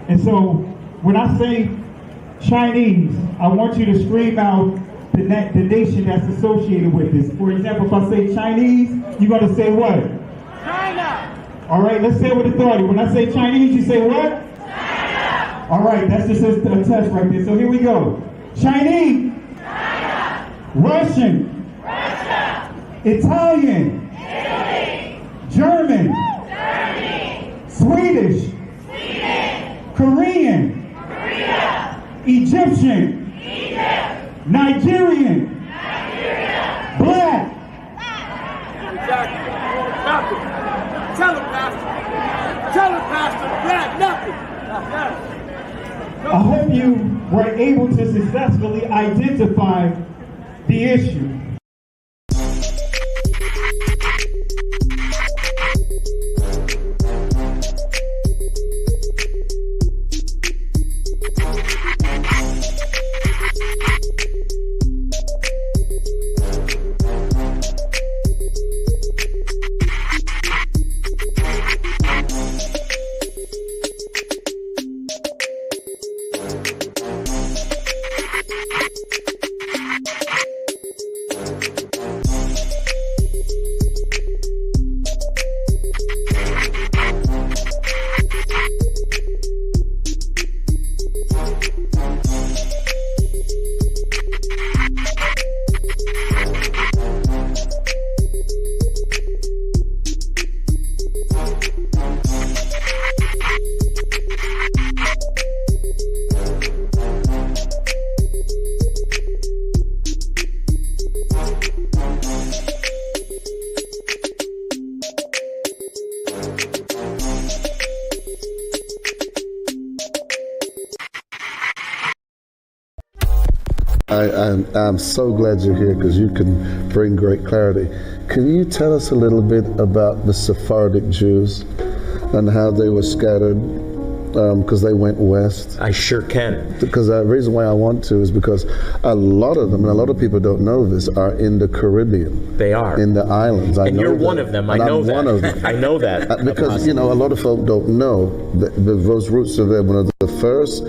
And so when I say Chinese, I want you to scream out the nation that's associated with this. For example, if I say Chinese, you're going to say what? China. All right, let's say it with authority. When I say Chinese, you say what? China. All right, that's just a test right there. So here we go. Chinese. China. Russian. Russia. Italian. Italy. German. Germany. Swedish. Sweden. Korean. Korea. Egyptian. Egypt. Nigerian. Nigeria. Black. Exactly. Nothing. Tell him, Pastor. Tell him, Pastor. Yeah, nothing. I hope you were able to successfully identify the issue. I'm so glad you're here because you can bring great clarity. Can you tell us a little bit about the Sephardic Jews and how they were scattered because they went west? I sure can. Because the reason why I want to is because a lot of them, and a lot of people don't know this, are in the Caribbean. They are. In the islands. And you're one of them. I know that. I'm one of them. I know that. Because, a lot of folk don't know that those roots are there. One of the first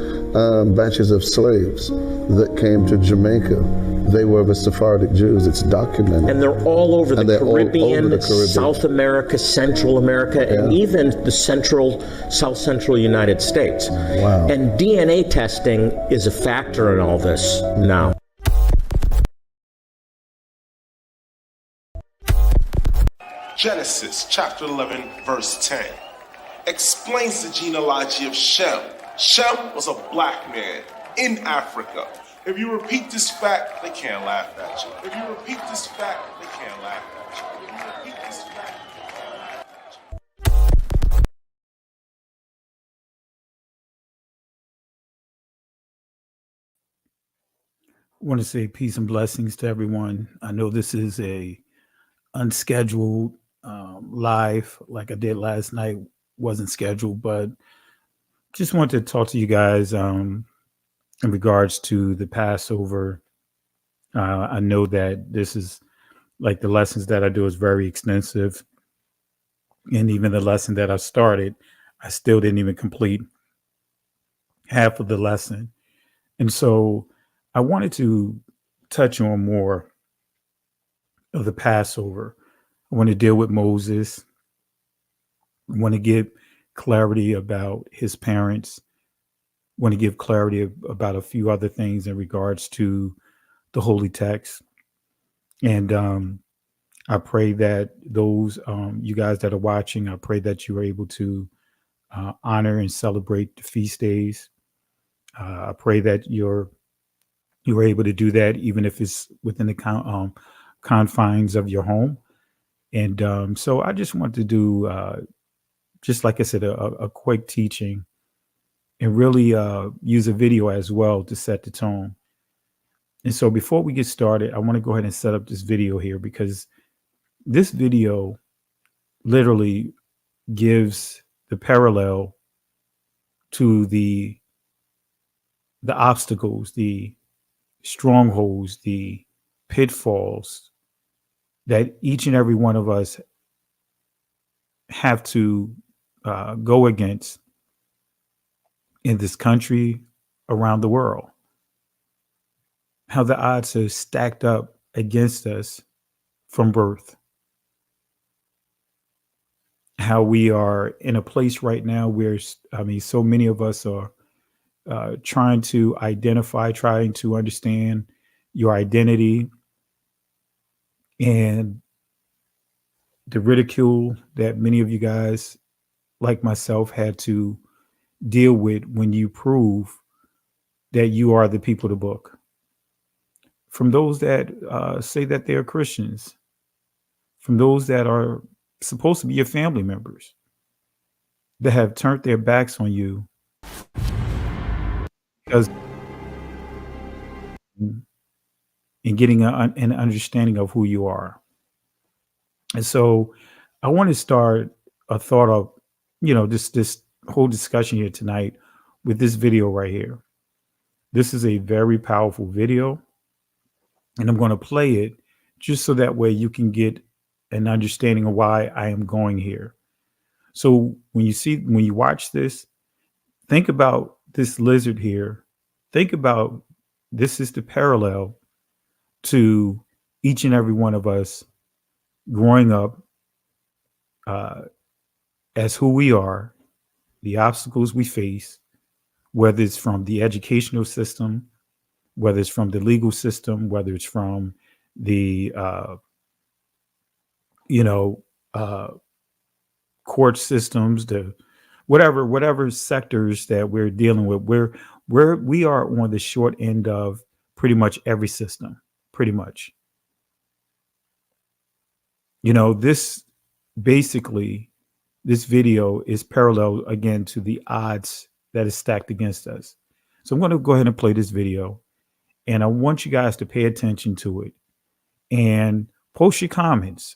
batches of slaves that came to Jamaica, they were the Sephardic Jews. It's documented. And they're all over the Caribbean, over the Caribbean, South America, Central America, and even the South Central United States. Wow. And DNA testing is a factor in all this now. Genesis chapter 11, verse 10 explains the genealogy of Shem. Shem was a black man in Africa. If you repeat this fact, they can't laugh at you. If you repeat this fact, they can't laugh at you. If you repeat this fact, they can't laugh at you. I want to say peace and blessings to everyone. I know this is a unscheduled live, like I did last night, wasn't scheduled, but just wanted to talk to you guys in regards to the Passover. I know that this is like the lessons that I do is very extensive. And even the lesson that I started, I still didn't even complete half of the lesson. And so I wanted to touch on more of the Passover. I want to deal with Moses. I want to give clarity about his parents. I want to give clarity about a few other things in regards to the holy text. And I pray that those, you guys that are watching, I pray that you are able to honor and celebrate the feast days. I pray that you're able to do that, even if it's within the confines of your home. And so I just want to do, just like I said, a quick teaching and really use a video as well to set the tone. And so before we get started, I want to go ahead and set up this video here, because this video literally gives the parallel to the obstacles, the strongholds, the pitfalls that each and every one of us have to go against in this country, around the world, how the odds are stacked up against us from birth, how we are in a place right now where, I mean, so many of us are trying to identify, trying to understand your identity, and the ridicule that many of you guys, like myself, had to deal with when you prove that you are the people of the book. From those that say that they're Christians, from those that are supposed to be your family members, that have turned their backs on you because in getting an understanding of who you are. And so I want to start a thought of, this whole discussion here tonight with this video right here. This is a very powerful video, and I'm going to play it just so that way you can get an understanding of why I am going here. So when you watch this, think about this lizard here. Think about this is the parallel to each and every one of us growing up as who we are, the obstacles we face, whether it's from the educational system, whether it's from the legal system, whether it's from the court systems, the whatever sectors that we're dealing with, we are on the short end of pretty much every system, pretty much. This video is parallel again to the odds that is stacked against us. So I'm going to go ahead and play this video, and I want you guys to pay attention to it and post your comments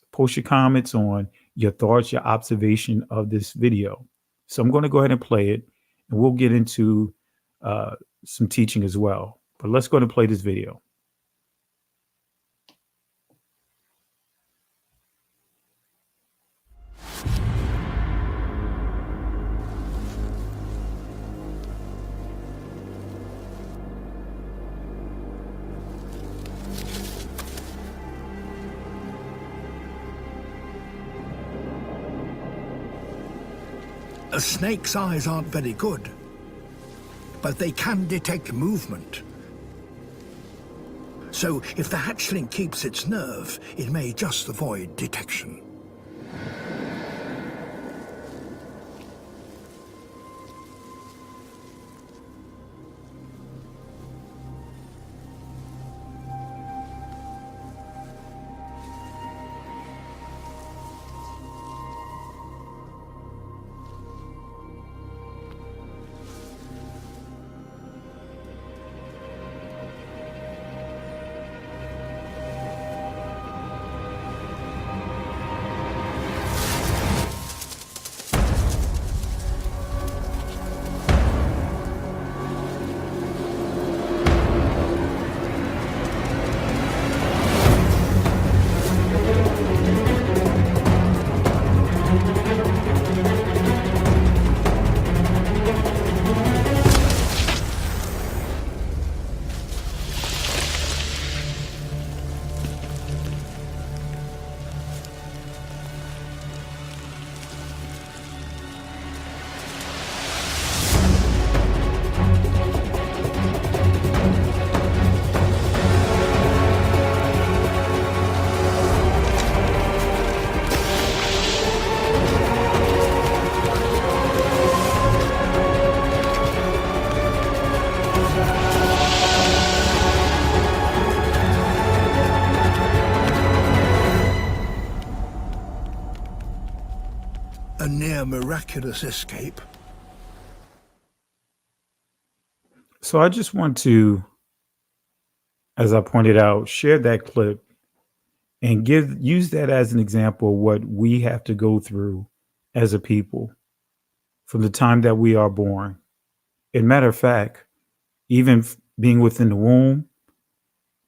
on your thoughts, your observation of this video. So I'm going to go ahead and play it, and we'll get into some teaching as well. But let's go ahead and play this video. A snake's eyes aren't very good, but they can detect movement. So if the hatchling keeps its nerve, it may just avoid detection. A near miraculous escape. So I just want to, as I pointed out, share that clip and use that as an example of what we have to go through as a people from the time that we are born. And matter of fact, even being within the womb,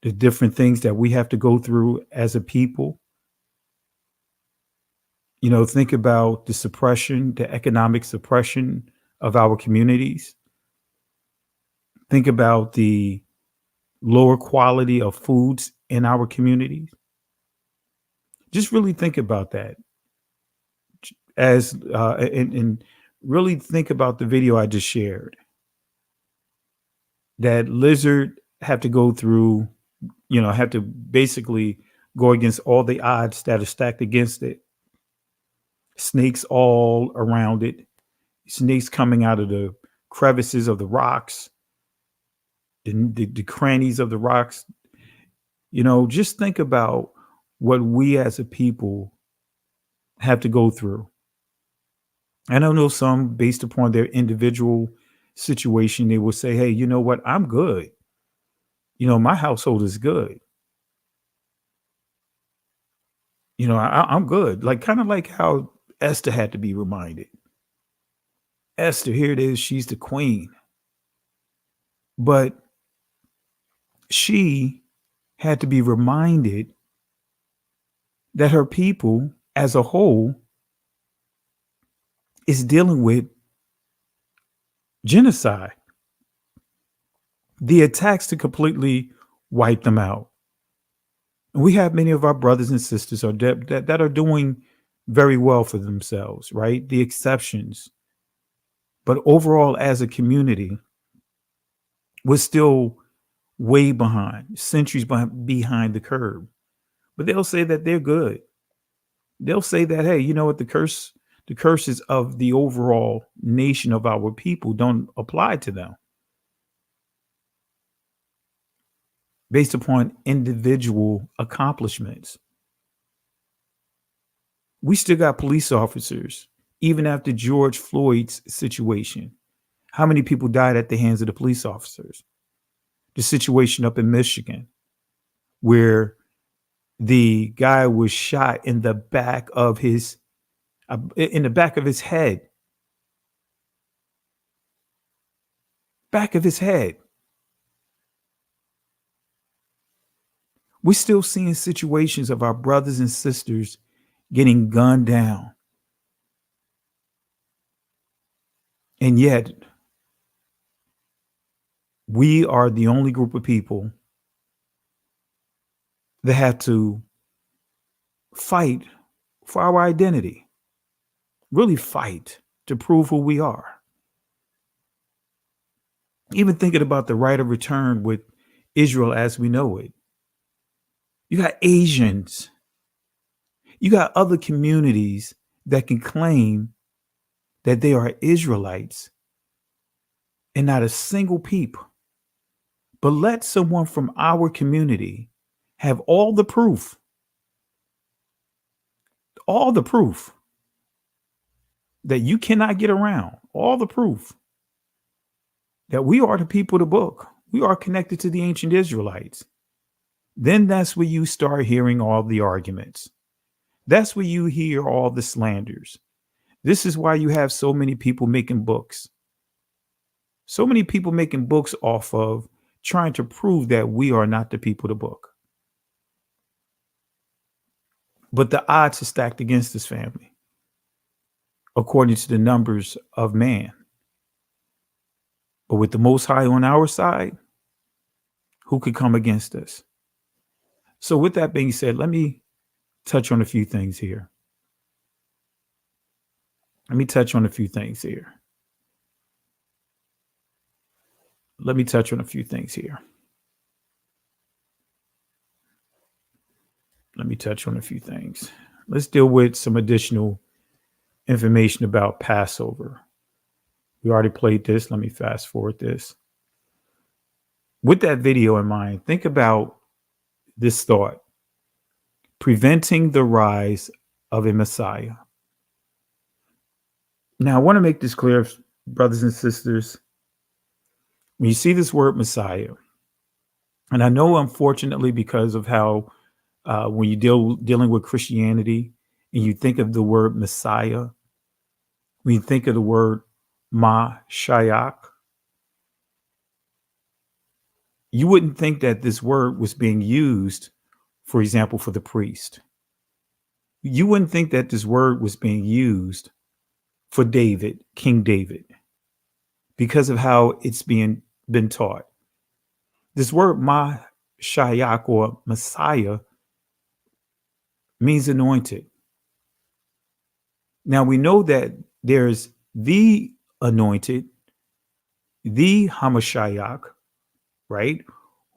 the different things that we have to go through as a people. Think about the suppression, the economic suppression of our communities, Think about the lower quality of foods in our communities. Just really think about that and really think about the video I just shared. That lizard have to go through, have to basically go against all the odds that are stacked against it. Snakes all around it. Snakes coming out of the crevices of the rocks, the crannies of the rocks. Just think about what we as a people have to go through. And I know some, based upon their individual situation, they will say, hey, you know what? I'm good. My household is good. I'm good. Like, kind of like how Esther had to be reminded. Esther, here it is. She's the queen. But she had to be reminded that her people as a whole is dealing with genocide. The attacks to completely wipe them out. And we have many of our brothers and sisters that are doing very well for themselves, right? The exceptions. But overall, as a community, we're still way behind, centuries behind the curve. But they'll say that they're good. They'll say that, hey, you know what? The curses of the overall nation of our people don't apply to them based upon individual accomplishments. We still got police officers, even after George Floyd's situation. How many people died at the hands of the police officers? The situation up in Michigan, where the guy was shot in the back of his head. Back of his head. We're still seeing situations of our brothers and sisters getting gunned down. And yet, we are the only group of people that have to fight for our identity. Really fight to prove who we are. Even thinking about the right of return with Israel as we know it. You got Asians. You got other communities that can claim that they are Israelites and not a single peep. But let someone from our community have all the proof that you cannot get around, all the proof that we are the people of the book. We are connected to the ancient Israelites. Then that's where you start hearing all the arguments. That's where you hear all the slanders. This is why you have so many people making books. So many people making books off of trying to prove that we are not the people of the book. But the odds are stacked against this family, according to the numbers of man. But with the Most High on our side, who could come against us? So with that being said, let me touch on a few things here. Let me touch on a few things here. Let's deal with some additional information about Passover. We already played this. Let me fast forward this. With that video in mind, think about this thought: preventing the rise of a Messiah. Now, I want to make this clear, brothers and sisters. When you see this word Messiah, and I know, unfortunately, because of how when you're dealing with Christianity and you think of the word Messiah, when you think of the word Mashiach, you wouldn't think that this word was being used, for example, for the priest. You wouldn't think that this word was being used for David, King David, because of how it's being been taught. This word Mashiach or Messiah means anointed. Now we know that there's the anointed, the Hamashiach, right,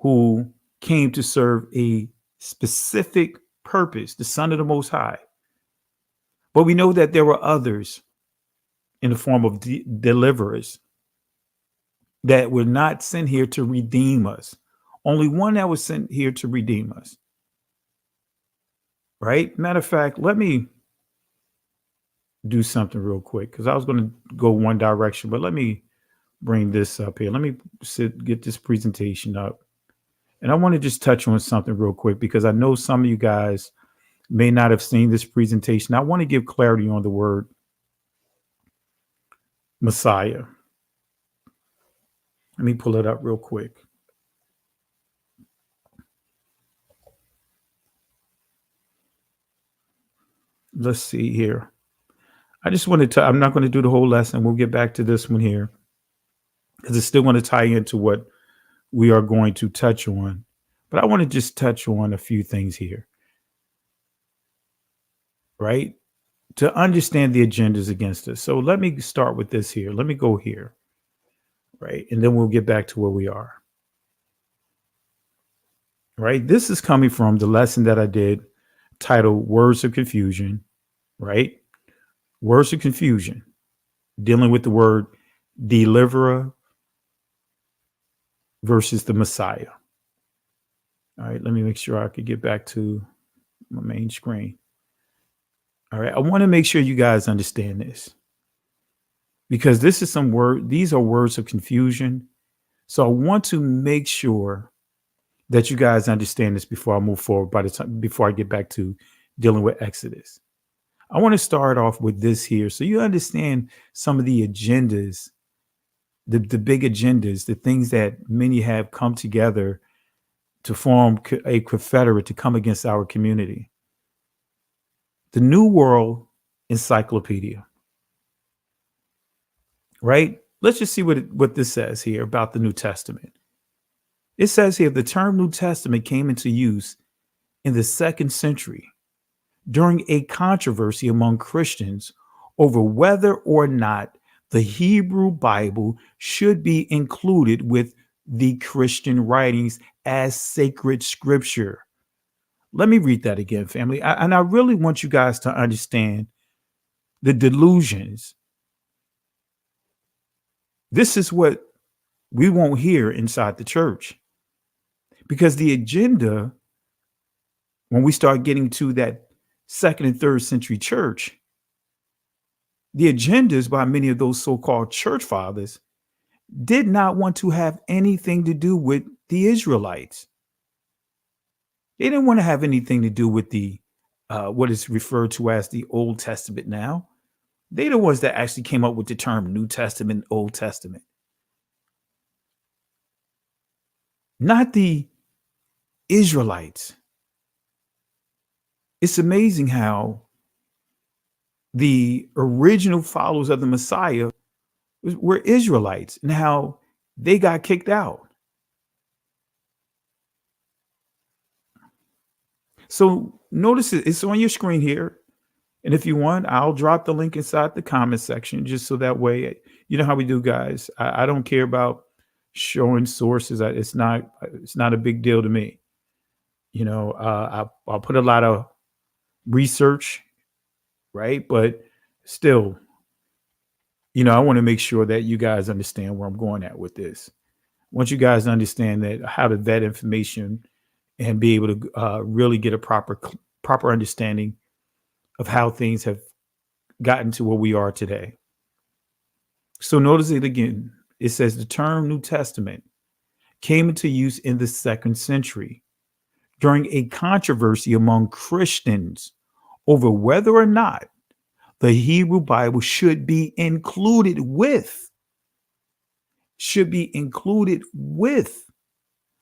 who came to serve a specific purpose, the Son of the Most High. But we know that there were others in the form of deliverers that were not sent here to redeem us. Only one that was sent here to redeem us. Right? Matter of fact, let me do something real quick because I was going to go one direction, but let me bring this up here. Let me get this presentation up. And I want to just touch on something real quick because I know some of you guys may not have seen this presentation. I want to give clarity on the word Messiah. Let me pull it up real quick. Let's see here. I just wanted to, I'm not going to do the whole lesson. We'll get back to this one here because it's still going to tie into what we are going to touch on. But I want to just touch on a few things here, right? To understand the agendas against us. So let me start with this here. Let me go here, right? And then we'll get back to where we are, right? This is coming from the lesson that I did titled Words of Confusion, right? Words of confusion, dealing with the word deliverer versus the Messiah. All right, let me make sure I could get back to my main screen. All right, I want to make sure you guys understand this because this is these are words of confusion. So I want to make sure that you guys understand this before I move forward before I get back to dealing with Exodus. I want to start off with this here so you understand some of the agendas, the big agendas, the things that many have come together to form a confederate to come against our community. The New World Encyclopedia, right? Let's just see what this says here about the New Testament. It says here the term New Testament came into use in the 2nd century during a controversy among Christians over whether or not the Hebrew Bible should be included with the Christian writings as sacred scripture. Let me read that again, family. And I really want you guys to understand the delusions. This is what we won't hear inside the church because the agenda, when we start getting to that 2nd and 3rd century church, the agendas by many of those so-called church fathers did not want to have anything to do with the Israelites. They didn't want to have anything to do with the what is referred to as the Old Testament now. They're the ones that actually came up with the term New Testament, Old Testament. Not the Israelites. It's amazing how the original followers of the Messiah were Israelites and how they got kicked out. So notice it's on your screen here. And if you want, I'll drop the link inside the comment section just so that way, you know how we do, guys. I don't care about showing sources. It's not a big deal to me. You know, I'll put a lot of research, right? But still, you know, I want to make sure that you guys understand where I'm going at with this. I want you guys to understand that how to vet information and be able to really get a proper understanding of how things have gotten to where we are today. So notice it again. It says the term New Testament came into use in the 2nd century during a controversy among Christians over whether or not the Hebrew Bible should be included with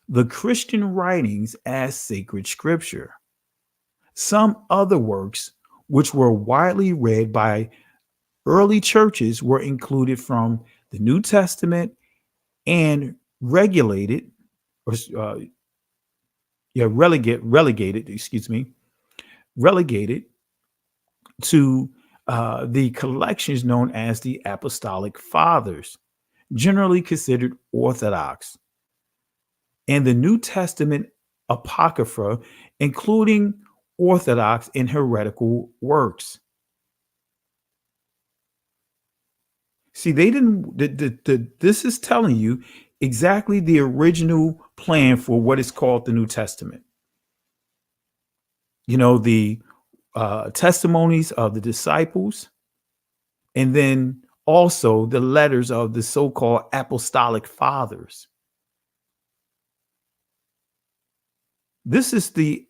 the Christian writings as sacred scripture. Some other works which were widely read by early churches were included from the New Testament and relegated, relegated to the collections known as the Apostolic Fathers, generally considered Orthodox, and the New Testament Apocrypha, including Orthodox and heretical works. See, they didn't, this is telling you exactly the original plan for what is called the New Testament. You know, the testimonies of the disciples, and then also the letters of the so-called Apostolic Fathers. This is the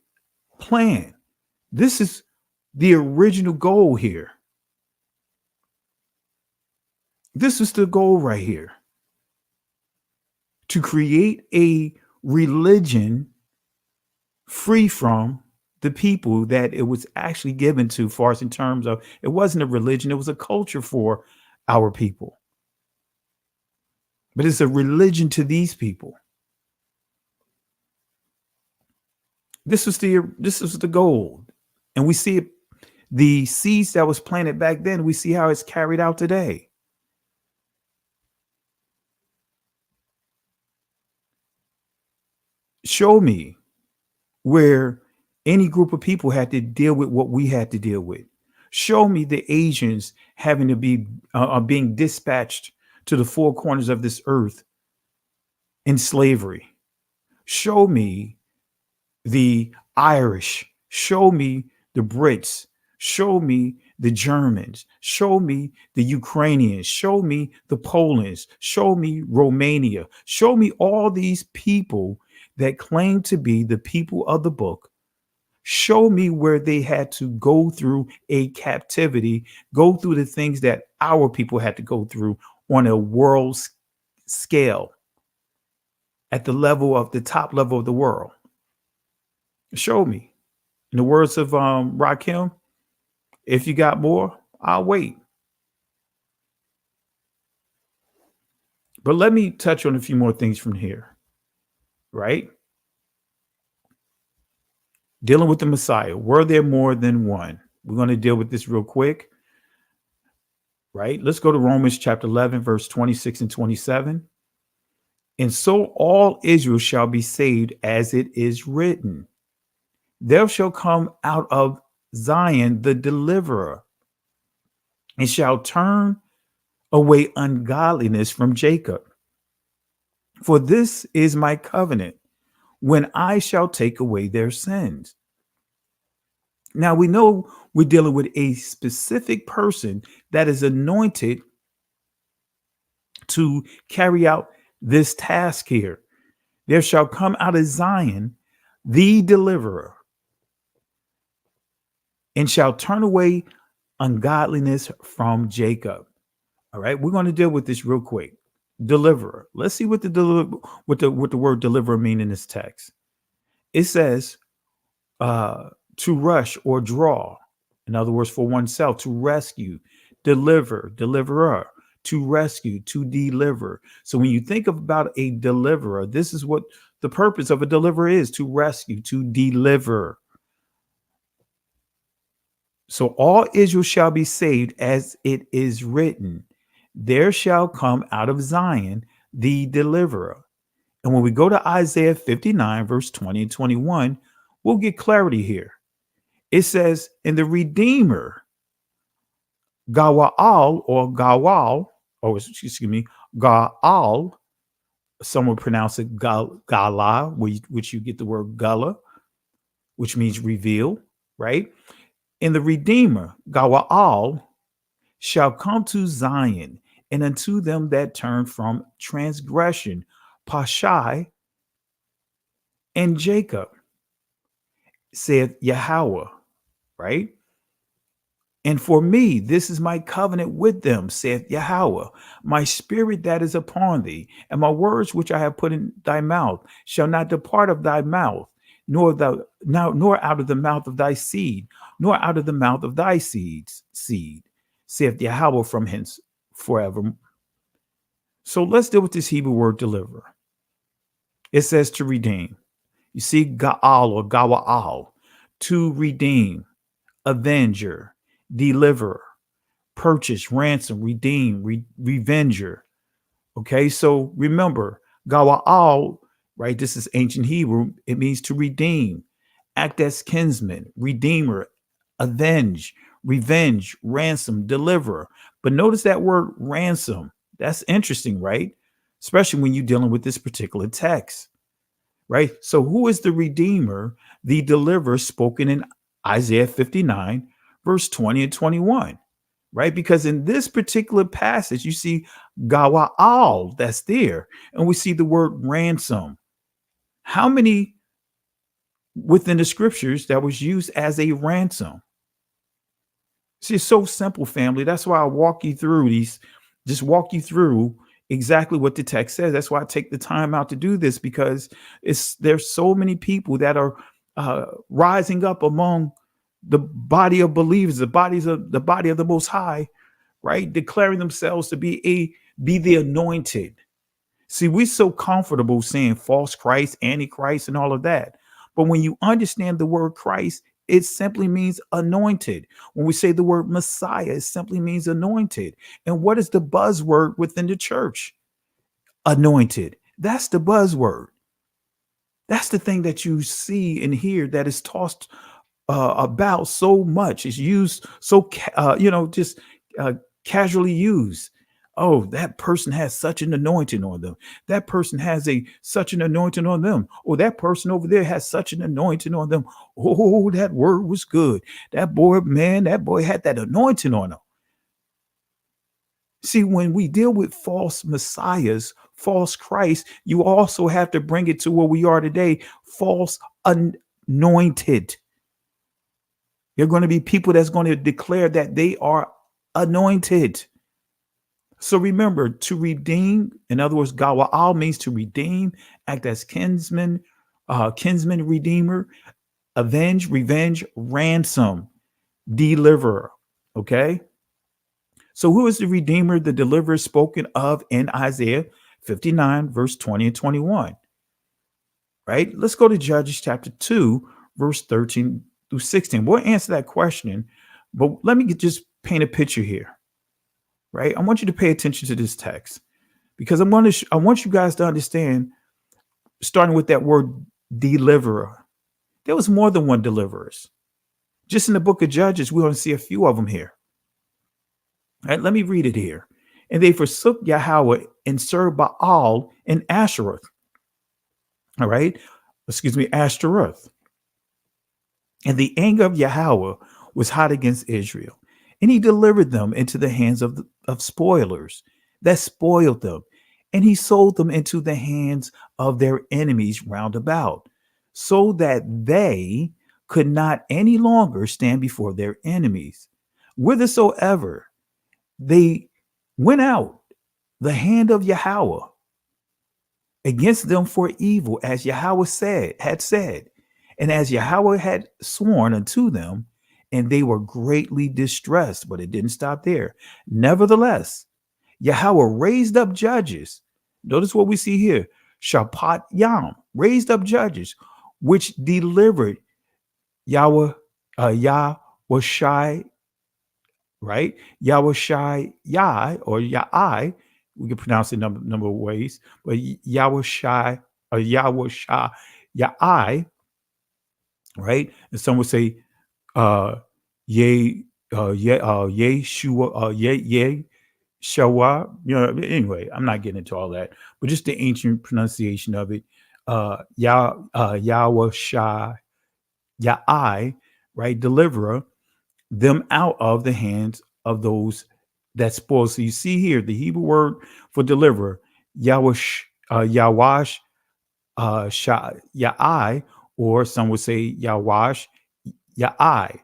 plan. This is the original goal here. This is the goal right here. To create a religion free from the people that it was actually given to, for us in terms of, it wasn't a religion, it was a culture for our people. But it's a religion to these people. This was the goal. And we see it, the seeds that was planted back then, we see how it's carried out today. Show me where any group of people had to deal with what we had to deal with. Show me the Asians having to be being dispatched to the four corners of this earth in slavery. Show me the Irish. Show me the Brits. Show me the Germans. Show me the Ukrainians. Show me the Polands. Show me Romania. Show me all these people that claim to be the people of the book. Show me where they had to go through a captivity, go through the things that our people had to go through on a world scale, at the level of the top level of the world. Show me. In the words of Rakim, if you got more, I'll wait. But let me touch on a few more things from here. Right? Dealing with the Messiah. Were there more than one? We're going to deal with this real quick. Right? Let's go to Romans chapter 11, verse 26 and 27. And so all Israel shall be saved, as it is written. There shall come out of Zion the deliverer, and shall turn away ungodliness from Jacob. For this is my covenant, when I shall take away their sins. Now we know we're dealing with a specific person that is anointed to carry out this task here. There shall come out of Zion the deliverer, and shall turn away ungodliness from Jacob. All right, we're going to deal with this real quick. Deliverer. Let's see what the word deliverer mean in this text. It says to rush or draw. In other words, for oneself, to rescue, deliver, deliverer, to rescue, to deliver. So when you think about a deliverer, this is what the purpose of a deliverer is: to rescue, to deliver. So all Israel shall be saved, as it is written. There shall come out of Zion the deliverer. And when we go to Isaiah 59, verse 20 and 21, we'll get clarity here. It says, "In the Redeemer, Gawal, or Gawal, or excuse me, Gaal, some would pronounce it Gala, which you get the word Gala, which means reveal, right? In the Redeemer, Gawal, shall come to Zion, and unto them that turn from transgression, Pashai and Jacob, saith Yahweh," right? "And for me, this is my covenant with them, saith Yahweh. My spirit that is upon thee, and my words which I have put in thy mouth, shall not depart of thy mouth, nor out of the mouth of thy seed, nor out of the mouth of thy seed's seed, saith Yahweh, from hence forever." So let's deal with this Hebrew word deliverer. It says to redeem. You see Ga'al or Gawa'al, to redeem, avenger, deliverer, purchase, ransom, redeem, revenger. Okay, so remember, Gawa'al, right? This is ancient Hebrew. It means to redeem, act as kinsman, redeemer, avenge, revenge, ransom, deliverer. But notice that word ransom. That's interesting, right? Especially when you're dealing with this particular text, right? So who is the redeemer, the deliverer spoken in Isaiah 59, verse 20 and 21, right? Because in this particular passage, you see Gawa'al, that's there, and we see the word ransom. How many within the scriptures that was used as a ransom? See, it's so simple, family. That's why I walk you through these, just walk you through exactly what the text says. That's why I take the time out to do this, because there's so many people that are rising up among the body of believers, the body of the Most High, right? Declaring themselves to be the anointed. See, we're so comfortable saying false Christ, antichrist, and all of that. But when you understand the word Christ, it simply means anointed. When we say the word Messiah, it simply means anointed. And what is the buzzword within the church? Anointed. That's the buzzword. That's the thing that you see and hear that is tossed about so much. It's used so, just casually used. Oh, that person has such an anointing on them. That person has such an anointing on them. Or that person over there has such an anointing on them. Oh, that word was good. That boy had that anointing on him. See, when we deal with false messiahs, false Christ, you also have to bring it to where we are today, false anointed. You're going to be people that's going to declare that they are anointed. So remember, to redeem, in other words, Gawa'al means to redeem, act as kinsman, redeemer, avenge, revenge, ransom, deliverer. Okay. So who is the redeemer, the deliverer spoken of in Isaiah 59, verse 20 and 21? Right. Let's go to Judges chapter 2, verse 13 through 16. We'll answer that question, but let me just paint a picture here. Right. I want you to pay attention to this text, because I want you guys to understand, starting with that word deliverer. There was more than one deliverers. Just in the book of Judges, we're going to see a few of them here. All right, let me read it here. And they forsook Yahweh and served Baal and Ashereth. All right. Ashtoreth. And the anger of Yahweh was hot against Israel. And he delivered them into the hands of spoilers that spoiled them. And he sold them into the hands of their enemies round about, so that they could not any longer stand before their enemies. Whithersoever they went out, the hand of Yahweh against them for evil, as Yahweh had said, and as Yahweh had sworn unto them, and they were greatly distressed. But it didn't stop there. Nevertheless, Yahweh raised up judges. Notice what we see here. Shapat Yam raised up judges, which delivered Yahweh Shai, right? Yahweh Shai Yai, or Yai. We can pronounce it a number of ways, but Yahweh Shai or Yahweh Shai Yai, right? And some would say Shawa, anyway, I'm not getting into all that, but just the ancient pronunciation of it. Yahweh Shai Yai, right? Deliverer them out of the hands of those that spoil. So you see here the Hebrew word for deliverer, Yawash Yai, or some would say Yawash Yai.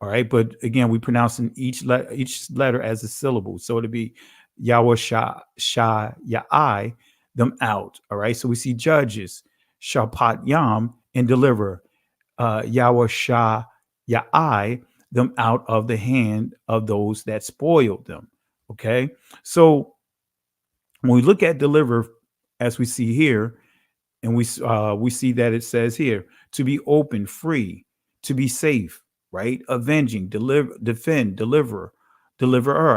All right, but again, we pronounce in each letter as a syllable. So it'd be Yawash Yai, them out. All right, so we see judges, Shapat Yam, and deliverer, Yawash Yai, them out of the hand of those that spoiled them. Okay, so when we look at deliver, as we see here, And we see that it says here to be open, free, to be safe, right? Avenging, deliver, defend, deliverer,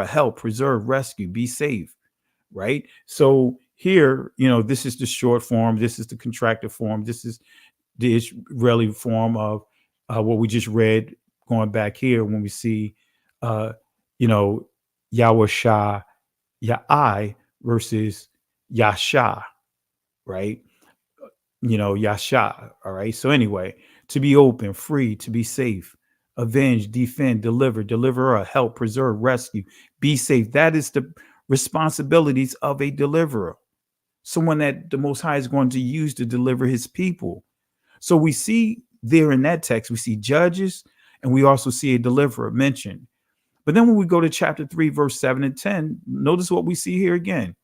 help, preserve, rescue, be safe, right? So here, this is the short form. This is the contracted form. This is the Israeli form of what we just read. Going back here, when we see, Yahweh Shah, Ya'ai versus Yasha, right? Yasha. All right. So anyway, to be open, free, to be safe, avenge, defend, deliverer, help, preserve, rescue, be safe. That is the responsibilities of a deliverer, someone that the Most High is going to use to deliver his people. So we see there in that text, we see judges, and we also see a deliverer mentioned. But then when we go to chapter 3, verse 7 and 10, notice what we see here again.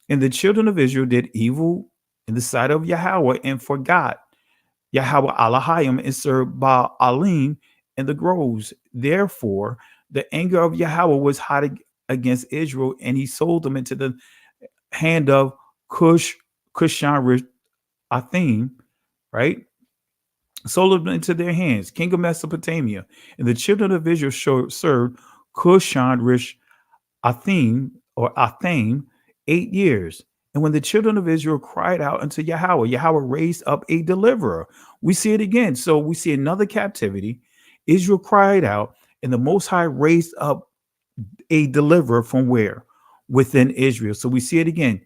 And the children of Israel did evil in the sight of Yahweh and forgot Yahweh Elohim and served Baalim in the groves. Therefore, the anger of Yahweh was hot against Israel, and he sold them into the hand of Cushan Athim, right? Sold them into their hands, king of Mesopotamia. And the children of Israel served Cushan Athim or Atham 8 years. And when the children of Israel cried out unto Yahweh, Yahweh raised up a deliverer. We see it again. So we see another captivity. Israel cried out, and the Most High raised up a deliverer from where? Within Israel. So we see it again.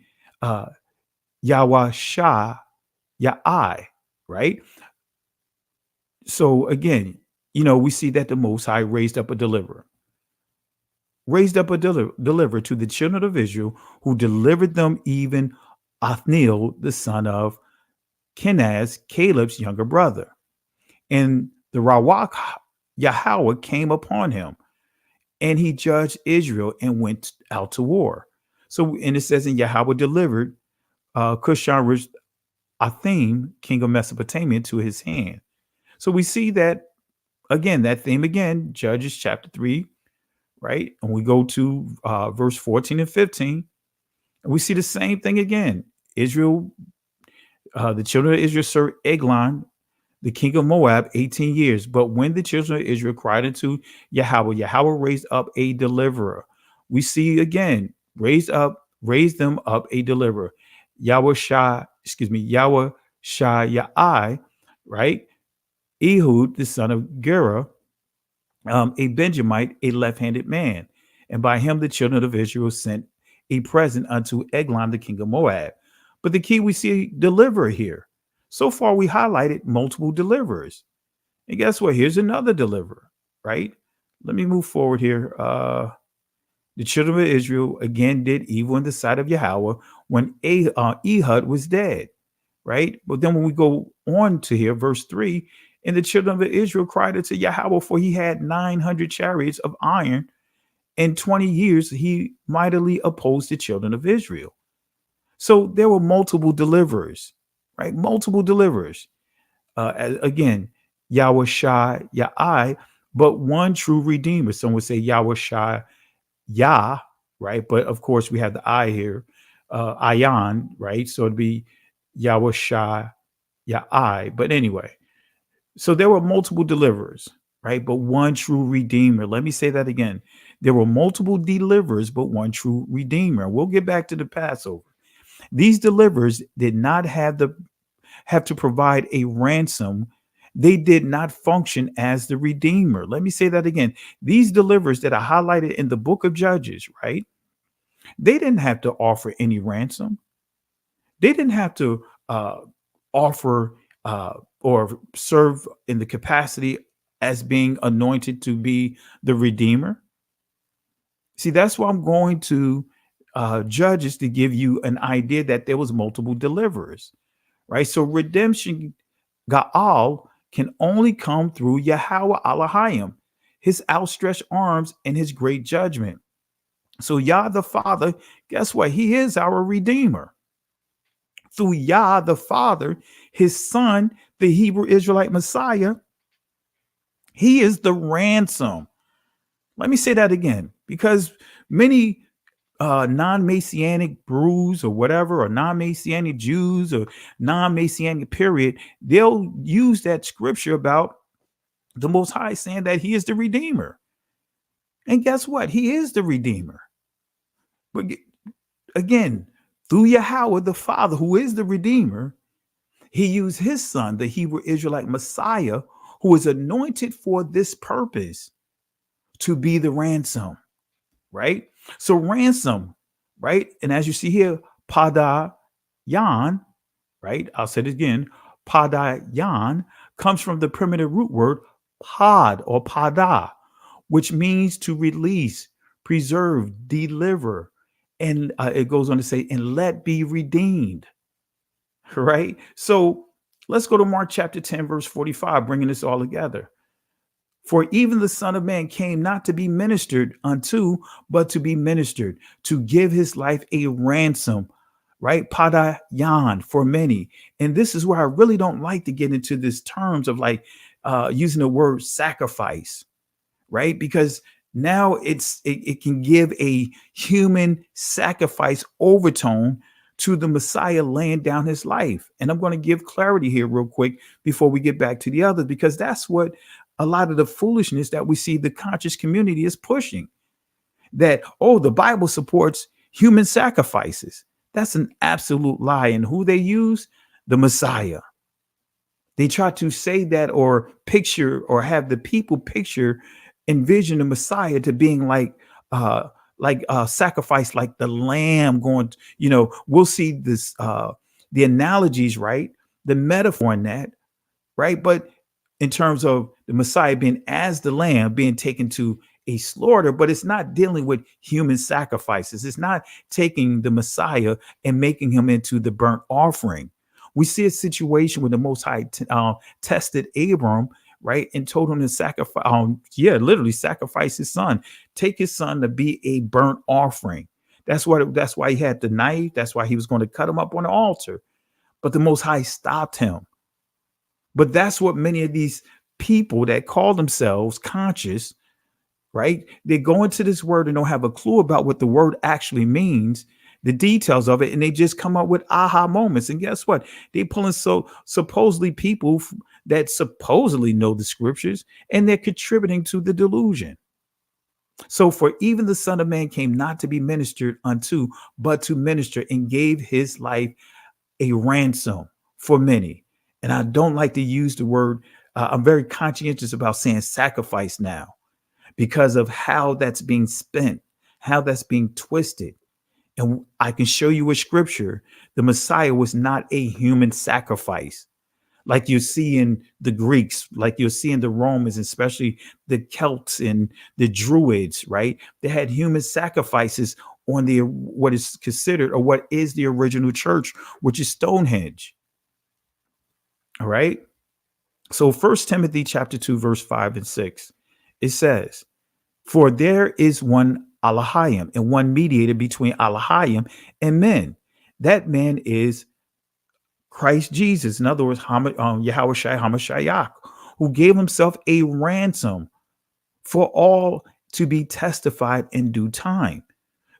Yahweh Shah, Ya'ai, right? So again, we see that the Most High raised up a deliverer. Raised up a deliverer to the children of Israel, who delivered them even Othniel, the son of Kenaz, Caleb's younger brother. And the Rawak Yahweh came upon him, and he judged Israel and went out to war. So, and it says, in Yahweh delivered Cushan Athim, king of Mesopotamia, to his hand. So we see that again, that theme again, Judges chapter 3, right? And we go to verse 14 and 15, and we see the same thing again. Israel, the children of Israel served Eglon, the king of Moab, 18 years. But when the children of Israel cried unto Yahweh, Yahweh raised up a deliverer. We see again, raised them up a deliverer. Yahweh Shah, Ya'ai, right? Ehud, the son of Gera, a Benjamite, a left-handed man. And by him the children of Israel sent a present unto Eglon, the king of Moab. But the key, we see deliverer here. So far, we highlighted multiple deliverers. And guess what? Here's another deliverer, right? Let me move forward here. The children of Israel again did evil in the sight of Yahweh when Ehud was dead, right? But then when we go on to here, verse 3, and the children of Israel cried unto Yahweh, for he had 900 chariots of iron. In 20 years, he mightily opposed the children of Israel. So there were multiple deliverers, right? Multiple deliverers. Again, Yahweh Shah, Ya'ai, but one true redeemer. Some would say Yahweh Shah, Yah, right? But of course, we have the I here, Ayan, right? So it'd be Yahweh Shah, Ya'ai. But anyway, so there were multiple deliverers, right? But one true redeemer. Let me say that again. There were multiple deliverers, but one true redeemer. We'll get back to the Passover. These deliverers did not have to provide a ransom. They did not function as the redeemer. Let me say that again. These deliverers that are highlighted in the book of Judges, right? They didn't have to offer any ransom. They didn't have to offer or serve in the capacity as being anointed to be the redeemer. See, that's why I'm going to Judges to give you an idea that there was multiple deliverers, right? So redemption, Ga'al, can only come through Yahweh Elohim, his outstretched arms and his great judgment. So Yah the Father, guess what? He is our redeemer. Through Yah the Father, his son, the Hebrew Israelite Messiah, he is the ransom. Let me say that again, because many non-Messianic brews or whatever, or non-Messianic Jews or non-Messianic period, they'll use that scripture about the Most High saying that he is the Redeemer. And guess what? He is the Redeemer. But again, through Yahweh, the Father, who is the Redeemer, he used his son, the Hebrew Israelite Messiah, who was anointed for this purpose, to be the ransom, right? So ransom, right? And as you see here, pada yan, right? I'll say it again. Pada yan comes from the primitive root word pod or pada, which means to release, preserve, deliver. And it goes on to say, and let be redeemed, right? So let's go to Mark chapter 10, verse 45, bringing this all together. For even the Son of Man came not to be ministered unto, but to be ministered, to give his life a ransom, right? Padayan, for many. And this is where I really don't like to get into this terms of like using the word sacrifice, right? Because now it can give a human sacrifice overtone to the Messiah laying down his life. And I'm going to give clarity here real quick before we get back to the others, because that's what a lot of the foolishness that we see the conscious community is pushing. That, oh, the Bible supports human sacrifices. That's an absolute lie. And who they use? The Messiah. They try to say that or picture or have the people envision the Messiah to being like sacrifice, like the lamb going, we'll see this, the analogies, right? The metaphor in that, right? But in terms of the Messiah being as the lamb being taken to a slaughter, but it's not dealing with human sacrifices. It's not taking the Messiah and making him into the burnt offering. We see a situation where the Most High tested Abram, right, and told him to sacrifice, literally sacrifice his son, take his son to be a burnt offering. That's why he had the knife. That's why he was going to cut him up on the altar. But the Most High stopped him. But that's what many of these people that call themselves conscious, right? They go into this word and don't have a clue about what the word actually means, the details of it, and they just come up with aha moments. And guess what? They pulling supposedly people that supposedly know the scriptures, and they're contributing to the delusion. So for even the Son of Man came not to be ministered unto, but to minister, and gave his life a ransom for many. And I don't like to use the word, I'm very conscientious about saying sacrifice now because of how that's being spent, how that's being twisted. And I can show you with scripture, the Messiah was not a human sacrifice like you see in the Greeks, like you'll see in the Romans, especially the Celts and the Druids, right? They had human sacrifices on what is considered or what is the original church, which is Stonehenge. All right. So 1 Timothy chapter 2, verse 5 and 6, it says, for there is one Elohim and one mediator between Elohim and men. That man is Christ Jesus. In other words, Yahweh Shai HaMashiach, who gave himself a ransom for all to be testified in due time.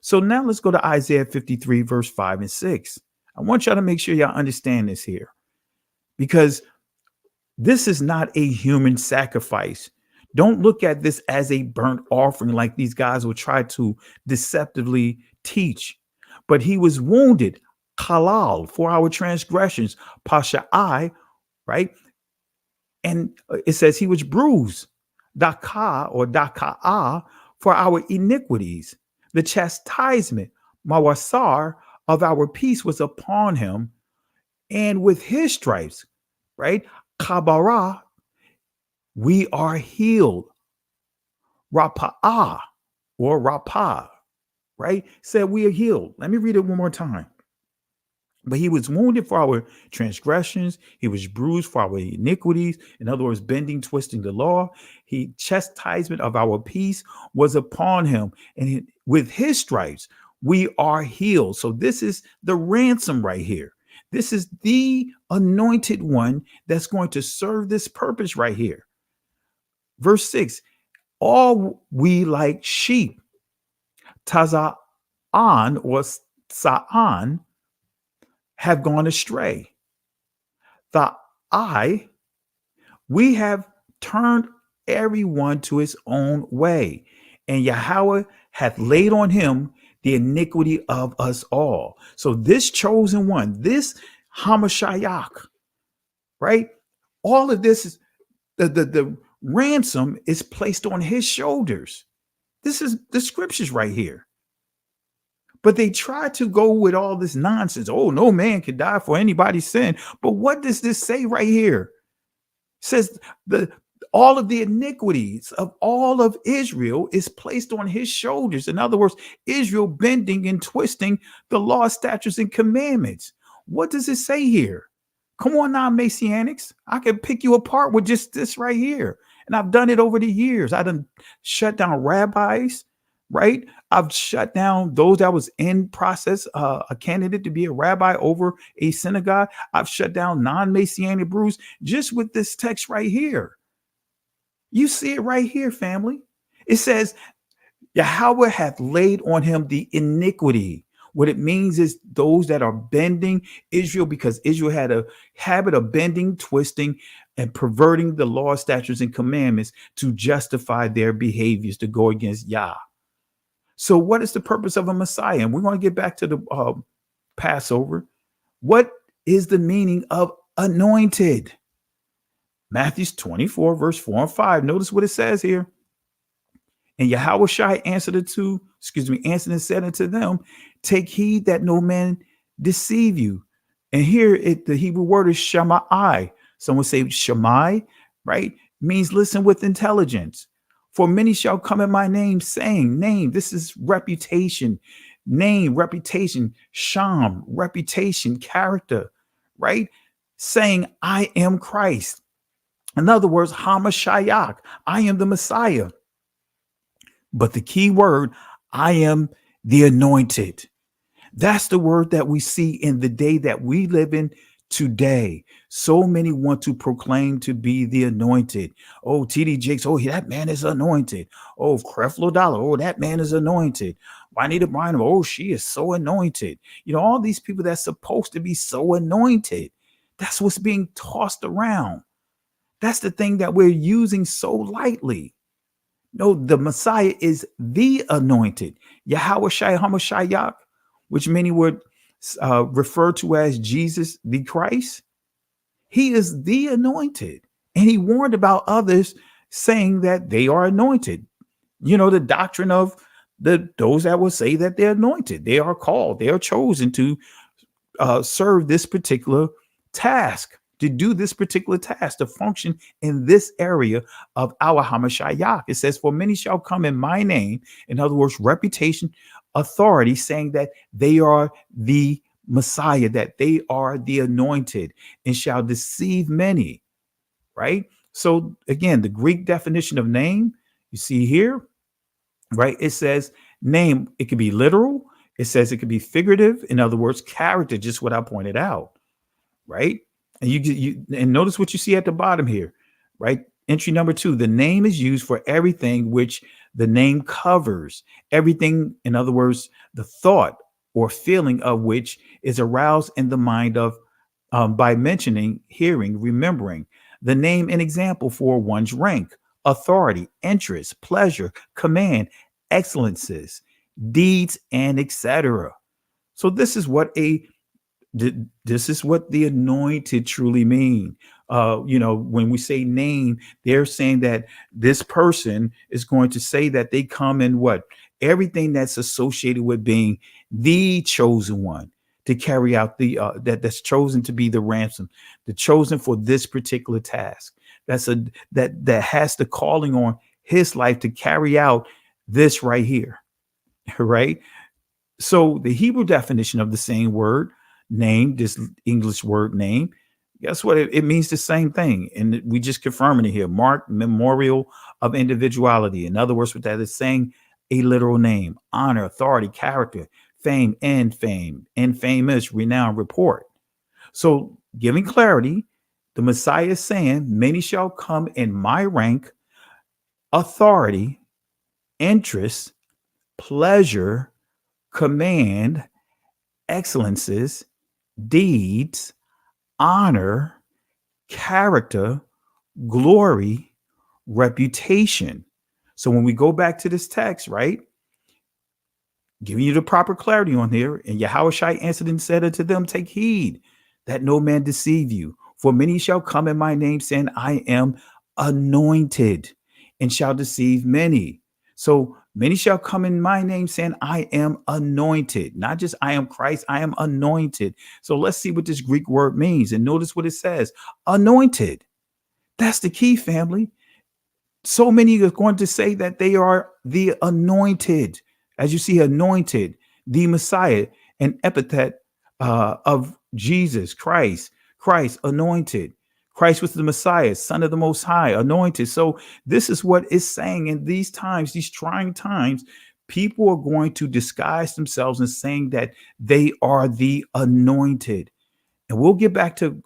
So now let's go to Isaiah 53, verse 5 and 6. I want y'all to make sure y'all understand this here, because this is not a human sacrifice. Don't look at this as a burnt offering like these guys will try to deceptively teach. But he was wounded, halal, for our transgressions, pasha'ai, right? And it says he was bruised, daka or daka'a, for our iniquities. The chastisement, mawasar, of our peace was upon him, and with his stripes, right? Kabara, we are healed. Rapa'ah or Rapah, right? Said we are healed. Let me read it one more time. But he was wounded for our transgressions. He was bruised for our iniquities. In other words, bending, twisting the law. Chastisement of our peace was upon him. And with his stripes, we are healed. So this is the ransom right here. This is the anointed one that's going to serve this purpose right here. Verse 6, all we like sheep, taza'ana, An or Sa'an have gone astray. The I, we have turned everyone to his own way, and Yahweh hath laid on him the iniquity of us all. So this chosen one, this Hamashiach, right? All of this is the ransom is placed on his shoulders. This is the scriptures right here. But they try to go with all this nonsense. Oh, no man can die for anybody's sin. But what does this say right here? It says all of the iniquities of all of Israel is placed on his shoulders. In other words, Israel bending and twisting the law, statutes, and commandments. What does it say here? Come on now, Messianics. I can pick you apart with just this right here. And I've done it over the years. I done shut down rabbis, right? I've shut down those that was in process, a candidate to be a rabbi over a synagogue. I've shut down non-Messianic brews just with this text right here. You see it right here, family. It says, Yahweh hath laid on him the iniquity. What it means is those that are bending Israel, because Israel had a habit of bending, twisting, and perverting the law, statutes, and commandments to justify their behaviors to go against Yah. So what is the purpose of a Messiah? And we're going to get back to the Passover. What is the meaning of anointed? Matthew 24, verse 4 and 5. Notice what it says here. And Yahweh Shai answered and said unto them, take heed that no man deceive you. And here the Hebrew word is Shammai. Someone say Shammai, right? Means listen with intelligence. For many shall come in my name, saying, name, this is reputation, name, reputation, sham, reputation, character, right? Saying, I am Christ. In other words, Hamashiach, I am the Messiah. But the key word, I am the anointed. That's the word that we see in the day that we live in today. So many want to proclaim to be the anointed. Oh, TD Jakes, oh, that man is anointed. Oh, Creflo Dollar, oh, that man is anointed. Juanita Bynum, oh, she is so anointed. You know, all these people that's supposed to be so anointed. That's what's being tossed around. That's the thing that we're using so lightly. No, the Messiah is the anointed. Yahweh Shai Hamashiach, which many would refer to as Jesus the Christ. He is the anointed. And he warned about others saying that they are anointed. You know, the doctrine of those that will say that they're anointed. They are called. They are chosen to serve this particular task, to do this particular task, to function in this area of our Hamashiach. It says, for many shall come in my name. In other words, reputation, authority, saying that they are the Messiah, that they are the anointed, and shall deceive many, right? So again, the Greek definition of name, you see here, right? It says name, it could be literal. It says it could be figurative. In other words, character, just what I pointed out, right? And you notice what you see at the bottom here, right? Entry number 2, the name is used for everything which the name covers. Everything, in other words, the thought or feeling of which is aroused in the mind of by mentioning, hearing, remembering. The name an example for one's rank, authority, interest, pleasure, command, excellences, deeds, and etc. So this is what the anointed truly mean. You know, when we say name, they're saying that this person is going to say that they come in what? Everything that's associated with being the chosen one to carry out the that's chosen to be the ransom, the chosen for this particular task. That has the calling on his life to carry out this right here, right? So the Hebrew definition of the same word name, this English word name, guess what? It means the same thing. And we just confirming it here. Mark, memorial of individuality. In other words, what that is saying, a literal name, honor, authority, character, fame, infamous, renown, report. So giving clarity, the Messiah is saying, many shall come in my rank, authority, interest, pleasure, command, excellences, deeds, honor, character, glory, reputation. So when we go back to this text, right, giving you the proper clarity on here, and Yahushua answered and said unto them, take heed that no man deceive you. For many shall come in my name, saying, I am anointed, and shall deceive many. So many shall come in my name, saying, I am anointed. Not just I am Christ, I am anointed. So let's see what this Greek word means. And notice what it says, anointed. That's the key, family. So many are going to say that they are the anointed. As you see, anointed, the Messiah, an epithet of Jesus, Christ, anointed. Christ was the Messiah, Son of the Most High, anointed. So this is what it's saying in these times, these trying times, people are going to disguise themselves and saying that they are the anointed. And we'll get back to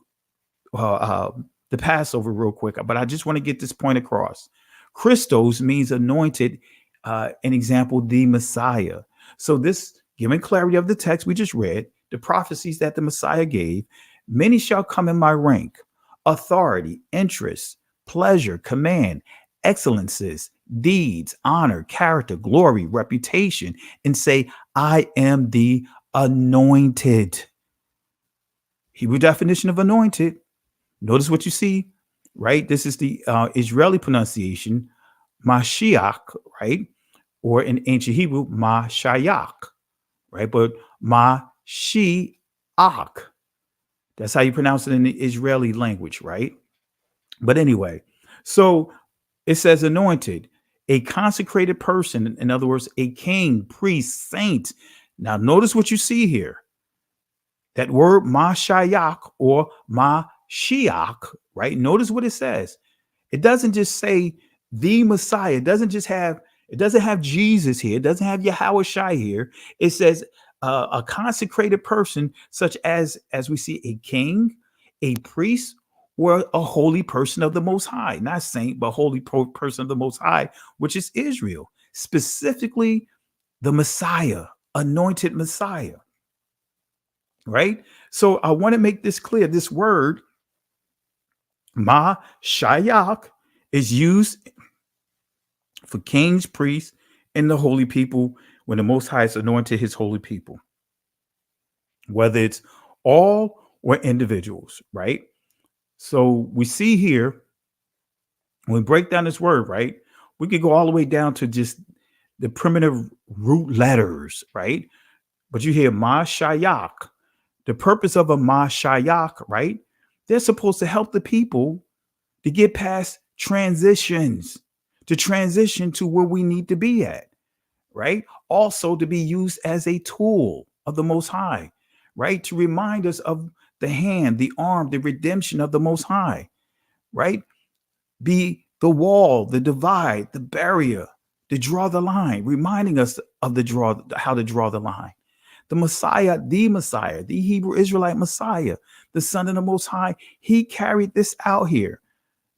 the Passover real quick, but I just want to get this point across. Christos means anointed, an example, the Messiah. So this, giving clarity of the text we just read, the prophecies that the Messiah gave, many shall come in my rank, authority, interest, pleasure, command, excellences, deeds, honor, character, glory, reputation, and say, I am the anointed. Hebrew definition of anointed. Notice what you see, right? This is the Israeli pronunciation, Mashiach, right? Or in ancient Hebrew, Mashiach, right? But Mashiach, that's how you pronounce it in the Israeli language, right? But anyway, so it says anointed, a consecrated person. In other words, a king, priest, saint. Now, notice what you see here. That word Mashiach or Mashiach, right? Notice what it says. It doesn't just say the Messiah. It doesn't have Jesus here. It doesn't have Yahushua here. It says a consecrated person, such as we see a king, a priest, or a holy person of the Most High. Not saint, but holy person of the Most High, which is Israel. Specifically, the Messiah, anointed Messiah. Right? So I want to make this clear. This word, Mashiach, is used for kings, priests, and the holy people when the Most High has anointed his holy people. Whether it's all or individuals, right? So we see here, when we break down this word, right, we could go all the way down to just the primitive root letters, right? But you hear Mashiach. The purpose of a Mashiach, right? They're supposed to help the people to get past transitions, to transition to where we need to be at, right? Also to be used as a tool of the Most High, right? To remind us of the hand, the arm, the redemption of the Most High, right? Be the wall, the divide, the barrier, to draw the line, reminding us of how to draw the line. The Messiah, the Hebrew Israelite Messiah, the Son of the Most High, he carried this out here,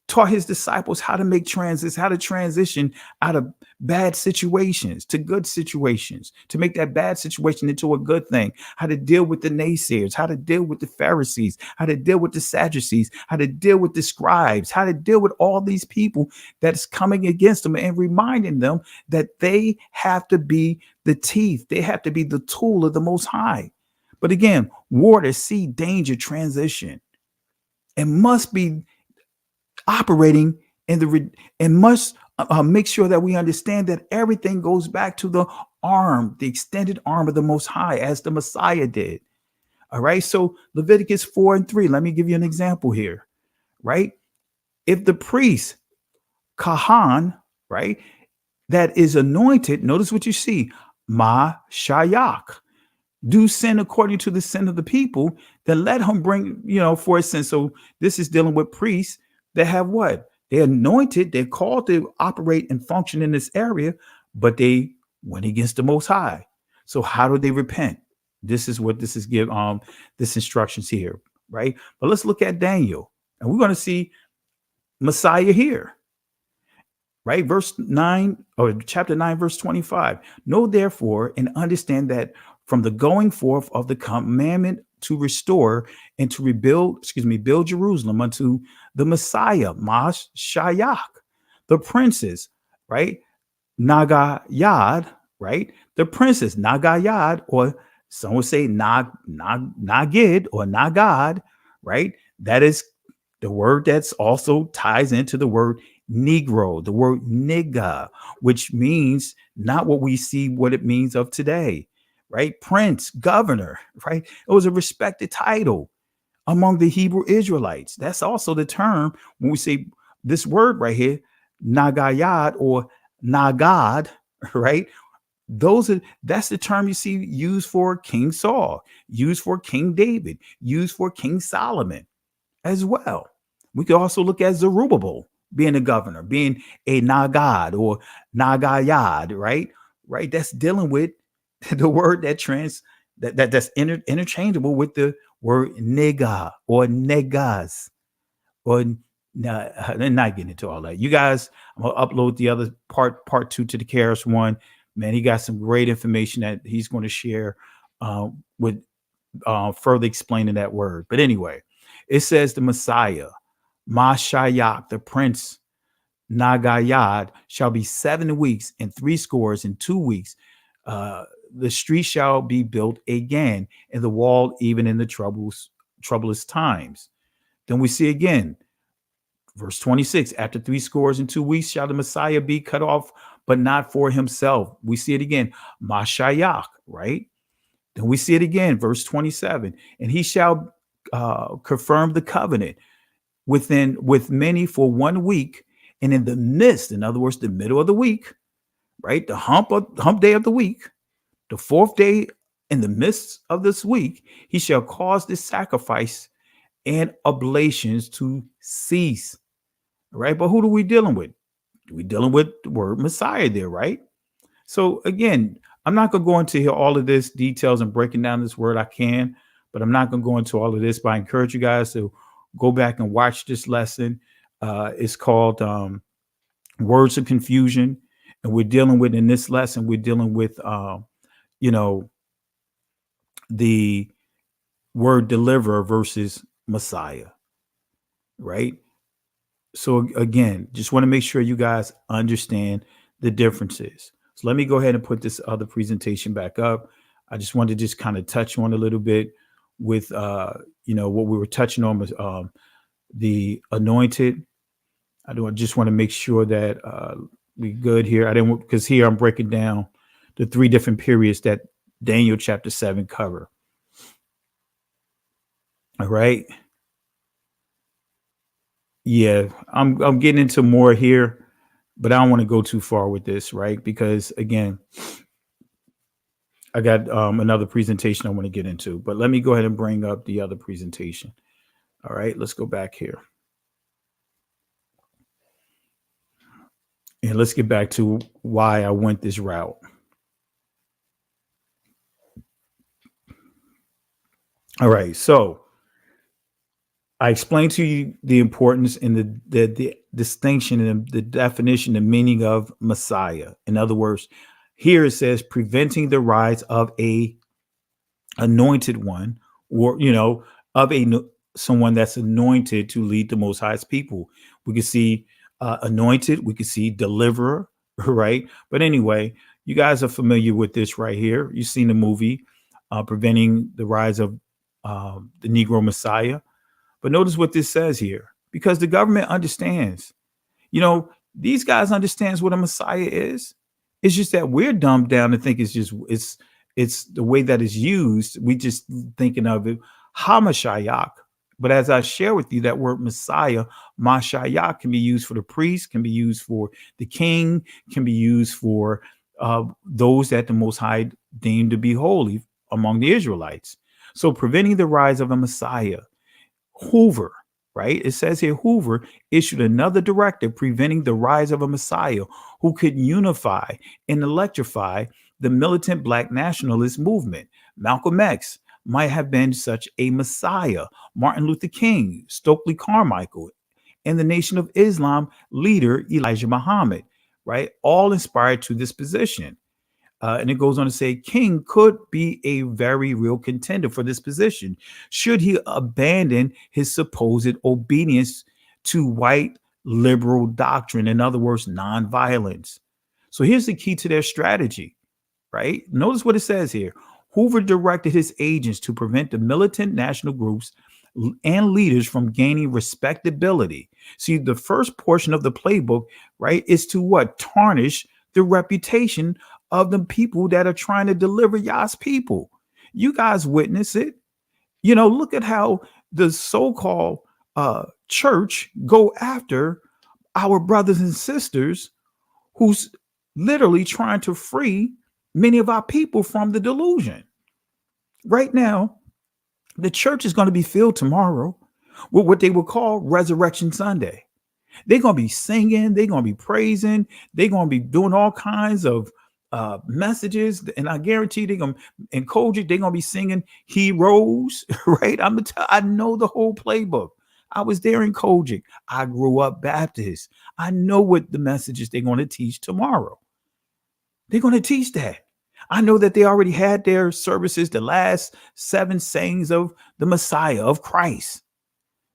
taught his disciples how to make how to transition out of bad situations to good situations, to make that bad situation into a good thing, how to deal with the naysayers, how to deal with the Pharisees, how to deal with the Sadducees, how to deal with the scribes, how to deal with all these people that's coming against them, and reminding them that they have to be the teeth, they have to be the tool of the Most High. But again, water, sea, danger, transition, and must be operating in and must make sure that we understand that everything goes back to the arm, the extended arm of the Most High, as the Messiah did. All right. So Leviticus 4:3, let me give you an example here, right? If the priest, Kahan, right, that is anointed, notice what you see, Mashiach, do sin according to the sin of the people, then let him bring, for his sin. So this is dealing with priests that have what? They're anointed, they're called to operate and function in this area, but they went against the Most High. So how do they repent? This is what this is this instructions here, right? But let's look at Daniel, and we're going to see Messiah here, right? Verse 9 or chapter 9, verse 25. Know therefore and understand that from the going forth of the commandment to restore and to rebuild, build Jerusalem unto the Messiah, Mashiach, the princes, right? Nagayad, right? The princess, Nagayad, or some would say Nagid or Nagad, right? That is the word that's also ties into the word Negro, the word nigga, which means not what we see what it means of today, right? Prince, governor, right? It was a respected title among the Hebrew Israelites. That's also the term when we say this word right here, Nagayad or Nagad, right? That's the term you see used for King Saul, used for King David, used for King Solomon as well. We could also look at Zerubbabel being a governor, being a Nagad or Nagayad, right? Right. That's dealing with the word that's interchangeable with the word nigga or negas or they're not getting into all that. You guys, I'm gonna upload the other part 2 to the Karis one. Man, he got some great information that he's going to share with further explaining that word. But anyway, it says the Messiah, Mashiach, the Prince Nagayad, shall be 7 weeks and 62 weeks. The street shall be built again, and the wall even in the troublous times. Then we see again, verse 26, after 62 weeks shall the Messiah be cut off, but not for himself. We see it again, Mashiach, right? Then we see it again, verse 27, and he shall confirm the covenant with many for 1 week, and in the midst, in other words, the middle of the week, right? The hump day of the week, the 4th day in the midst of this week, he shall cause this sacrifice and oblations to cease. Right? But who are we dealing with? We're dealing with the word Messiah there, right? So again, I'm not going to go into here all of this details and breaking down this word. I can, but I'm not going to go into all of this. But I encourage you guys to go back and watch this lesson. It's called Words of Confusion. And we're dealing with, in this lesson, we're dealing with, the word deliverer versus Messiah, right? So again, just want to make sure you guys understand the differences. So let me go ahead and put this other presentation back up. I just wanted to just kind of touch on a little bit with, what we were touching on was the anointed. Just want to make sure that we good here. Because here I'm breaking down the 3 different periods that Daniel chapter 7 cover. All right. Yeah, I'm getting into more here, but I don't want to go too far with this, right? Because again, I got another presentation I want to get into, but let me go ahead and bring up the other presentation. All right, let's go back here. And let's get back to why I went this route. All right, so I explained to you the importance and the distinction and the definition, the meaning of Messiah. In other words, here it says preventing the rise of a anointed one, or of someone that's anointed to lead the Most High's people. We can see anointed, we can see deliverer, right? But anyway, you guys are familiar with this right here. You've seen the movie preventing the rise of the Negro Messiah. But notice what this says here, because the government understands, these guys understands what a Messiah is. It's just that we're dumbed down to think it's the way that it's used. We just thinking of it, Hamashiach. But as I share with you, that word Messiah, Mashiach, can be used for the priest, can be used for the king, can be used for those that the Most High deemed to be holy among the Israelites. So preventing the rise of a Messiah. Hoover, right? It says here, Hoover issued another directive preventing the rise of a Messiah who could unify and electrify the militant Black nationalist movement. Malcolm X might have been such a Messiah. Martin Luther King, Stokely Carmichael, and the Nation of Islam leader Elijah Muhammad. right? All inspired to this position. And it goes on to say, King could be a very real contender for this position should he abandon his supposed obedience to white liberal doctrine. In other words, nonviolence. So here's the key to their strategy, right? Notice what it says here. Hoover directed his agents to prevent the militant national groups and leaders from gaining respectability. See, the first portion of the playbook, right, is to what? Tarnish the reputation of the people that are trying to deliver Yah's people. You guys witness it. You know, look at how the so-called church go after our brothers and sisters who's literally trying to free many of our people from the delusion. Right now, the church is going to be filled tomorrow with what they will call Resurrection Sunday. They're going to be singing, they're going to be praising, they're going to be doing all kinds of messages, and I guarantee they're going to encourage it. They're going to be singing heroes, right? I know the whole playbook. I was there in Kojic. I grew up Baptist. I know what the messages they're going to teach tomorrow. They're going to teach that. I know that they already had their services, the last 7 sayings of the Messiah, of Christ.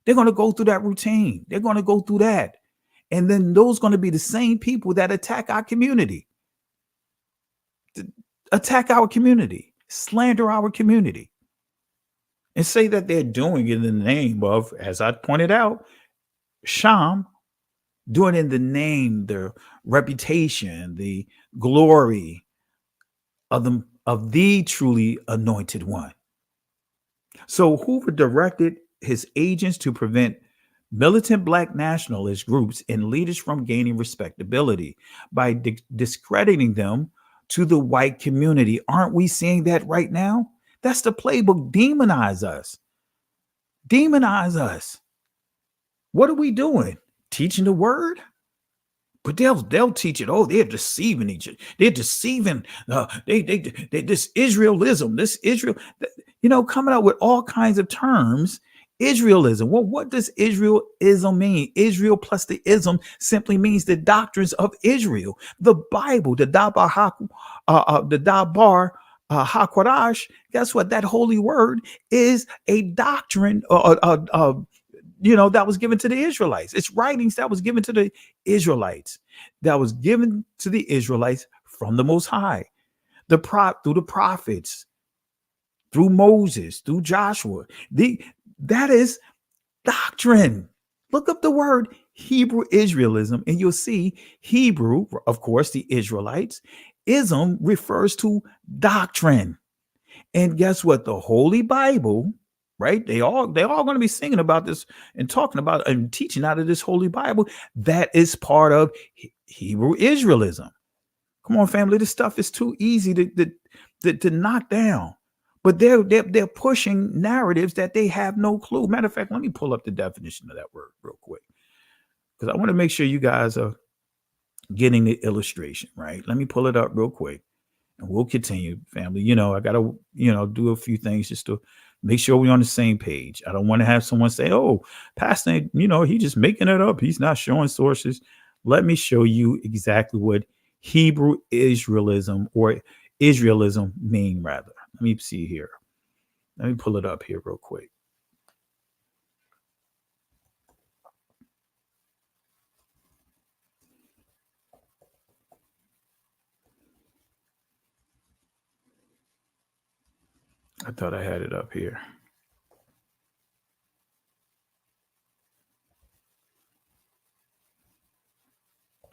They're going to go through that routine. They're going to go through that. And then those going to be the same people that attack our community, slander our community, and say that they're doing it in the name of, as I pointed out, Shem, doing it in the name, the reputation, the glory of the truly anointed one. So Hoover directed his agents to prevent militant black nationalist groups and leaders from gaining respectability by discrediting them to the white community. Aren't we seeing that right now? That's the playbook. Demonize us. Demonize us. What are we doing? Teaching the word? But they'll teach it. Oh, they're deceiving each other. They're deceiving. They this Israelism, this Israel. Coming out with all kinds of terms. Israelism. Well, what does Israelism mean? Israel plus the ism simply means the doctrines of Israel. The Bible, the Dabar HaKodesh. Guess what? That holy word is a doctrine. That was given to the Israelites. It's writings that was given to the Israelites, from the Most High, through the prophets, through Moses, through Joshua. That is doctrine. Look up the word Hebrew Israelism, and you'll see Hebrew, of course, the Israelites. Ism refers to doctrine. And guess what? The Holy Bible, right? They all going to be singing about this and talking about and teaching out of this Holy Bible. That is part of Hebrew Israelism. Come on, family. This stuff is too easy to knock down. But they're pushing narratives that they have no clue. Matter of fact, let me pull up the definition of that word real quick, because I want to make sure you guys are getting the illustration, right? Let me pull it up real quick, and we'll continue, family. I got to, do a few things just to make sure we're on the same page. I don't want to have someone say, oh, Pastor, he's just making it up. He's not showing sources. Let me show you exactly what Hebrew Israelism or Israelism mean, rather. Let me see here. Let me pull it up here real quick. I thought I had it up here.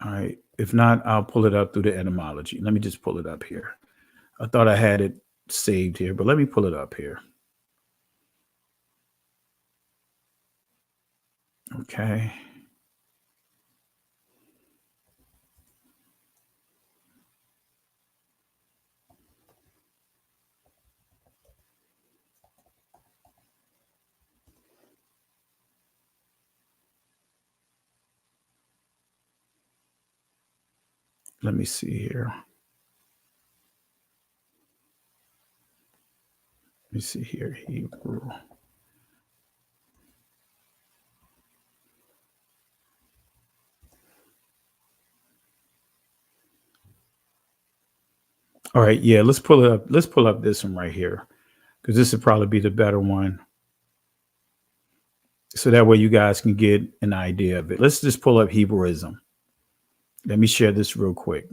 All right. If not, I'll pull it up through the etymology. Let me just pull it up here. I thought I had it saved here, but let me pull it up here. Okay. Let me see here. Let me see here. Hebrew. All right, yeah, let's pull it up. Let's pull up this one right here because this would probably be the better one. So that way you guys can get an idea of it. Let's just pull up Hebrewism. Let me share this real quick.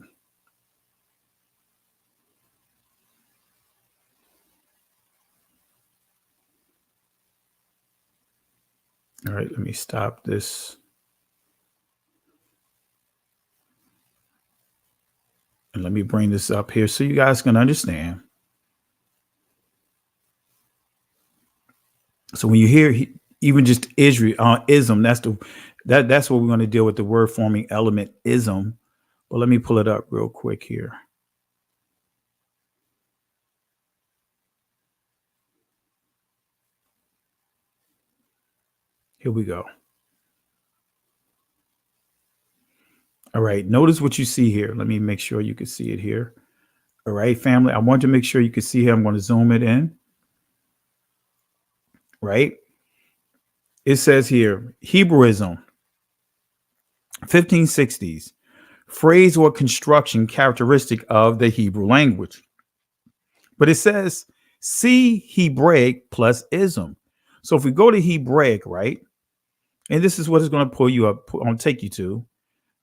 All right, let me stop this. And let me bring this up here so you guys can understand. So when you hear even just Israel, ism, that's what we're going to deal with, the word forming element ism. But let me pull it up real quick here. Here we go. All right, notice what you see here. Let me make sure you can see it here. All right, family, I want to make sure you can see here. I'm going to zoom it in. Right? It says here, Hebrewism, 1560s, phrase or construction characteristic of the Hebrew language. But it says, see Hebraic plus ism. So if we go to Hebraic, right? And this is what it's going to pull you up, take you to,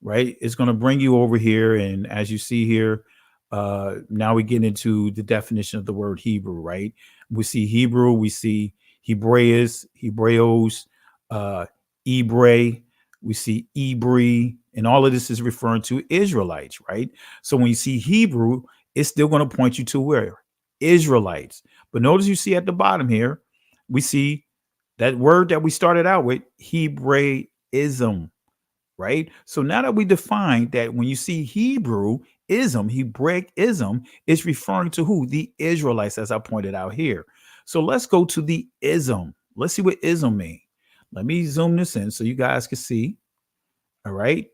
right? It's going to bring you over here. And as you see here, now we get into the definition of the word Hebrew, right? We see Hebrew, we see Hebraeus, Hebreos, Ebre, we see Ebri, and all of this is referring to Israelites, right? So when you see Hebrew, it's still going to point you to where? Israelites. But notice you see at the bottom here, we see that word that we started out with, Hebraism, right? So now that we defined that when you see Hebrewism, Hebraism is referring to who? The Israelites, as I pointed out here. So let's go to the ism. Let's see what ism means. Let me zoom this in so you guys can see. All right.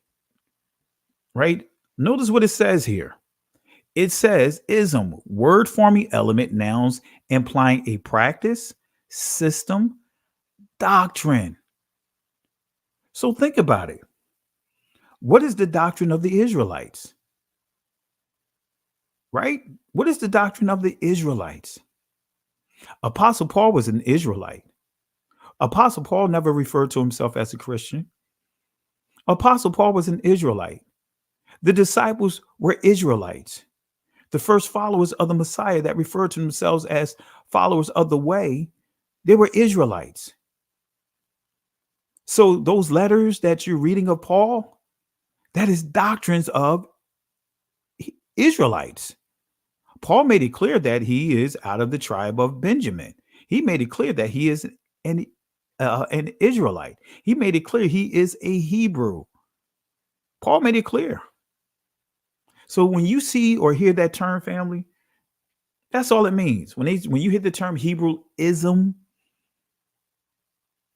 Right. Notice what it says here. It says ism, word forming element, nouns implying a practice, system, doctrine. So think about it. What is the doctrine of the Israelites? Right? What is the doctrine of the Israelites? Apostle Paul was an Israelite. Apostle Paul never referred to himself as a Christian. Apostle Paul was an Israelite. The disciples were Israelites. The first followers of the Messiah that referred to themselves as followers of the way, they were Israelites. So those letters that you're reading of Paul, that is doctrines of Israelites. Paul made it clear that he is out of the tribe of Benjamin. He made it clear that he is an Israelite. He made it clear he is a Hebrew. Paul made it clear. So when you see or hear that term, family, that's all it means. When you hear the term Hebrewism,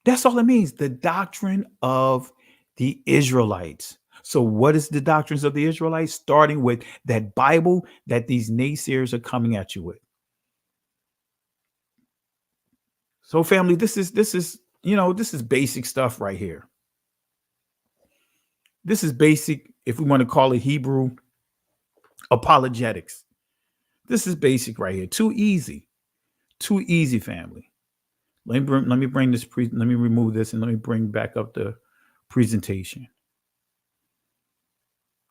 that's all it means. The doctrine of the Israelites. So what is the doctrines of the Israelites? Starting with that Bible that these naysayers are coming at you with. So family, this is basic stuff right here. This is basic, if we want to call it Hebrew apologetics. This is basic right here. Too easy, family. Let me bring this. Let me remove this and let me bring back up the presentation.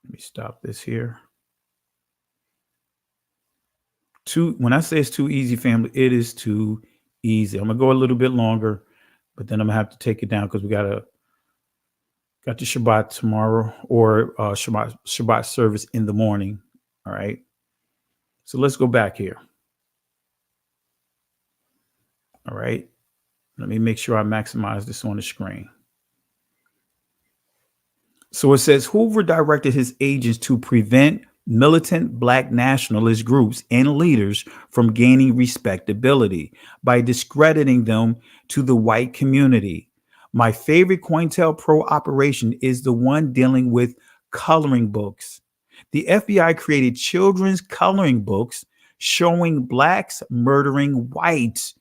Let me stop this here. When I say it's too easy, family, it is too easy. I'm gonna go a little bit longer, but then I'm gonna have to take it down because we got the Shabbat tomorrow, or Shabbat service in the morning. All right. So let's go back here. All right. Let me make sure I maximize this on the screen. So it says Hoover directed his agents to prevent militant Black nationalist groups and leaders from gaining respectability by discrediting them to the white community. My favorite COINTELPRO operation is the one dealing with coloring books. The FBI created children's coloring books showing Blacks murdering whites.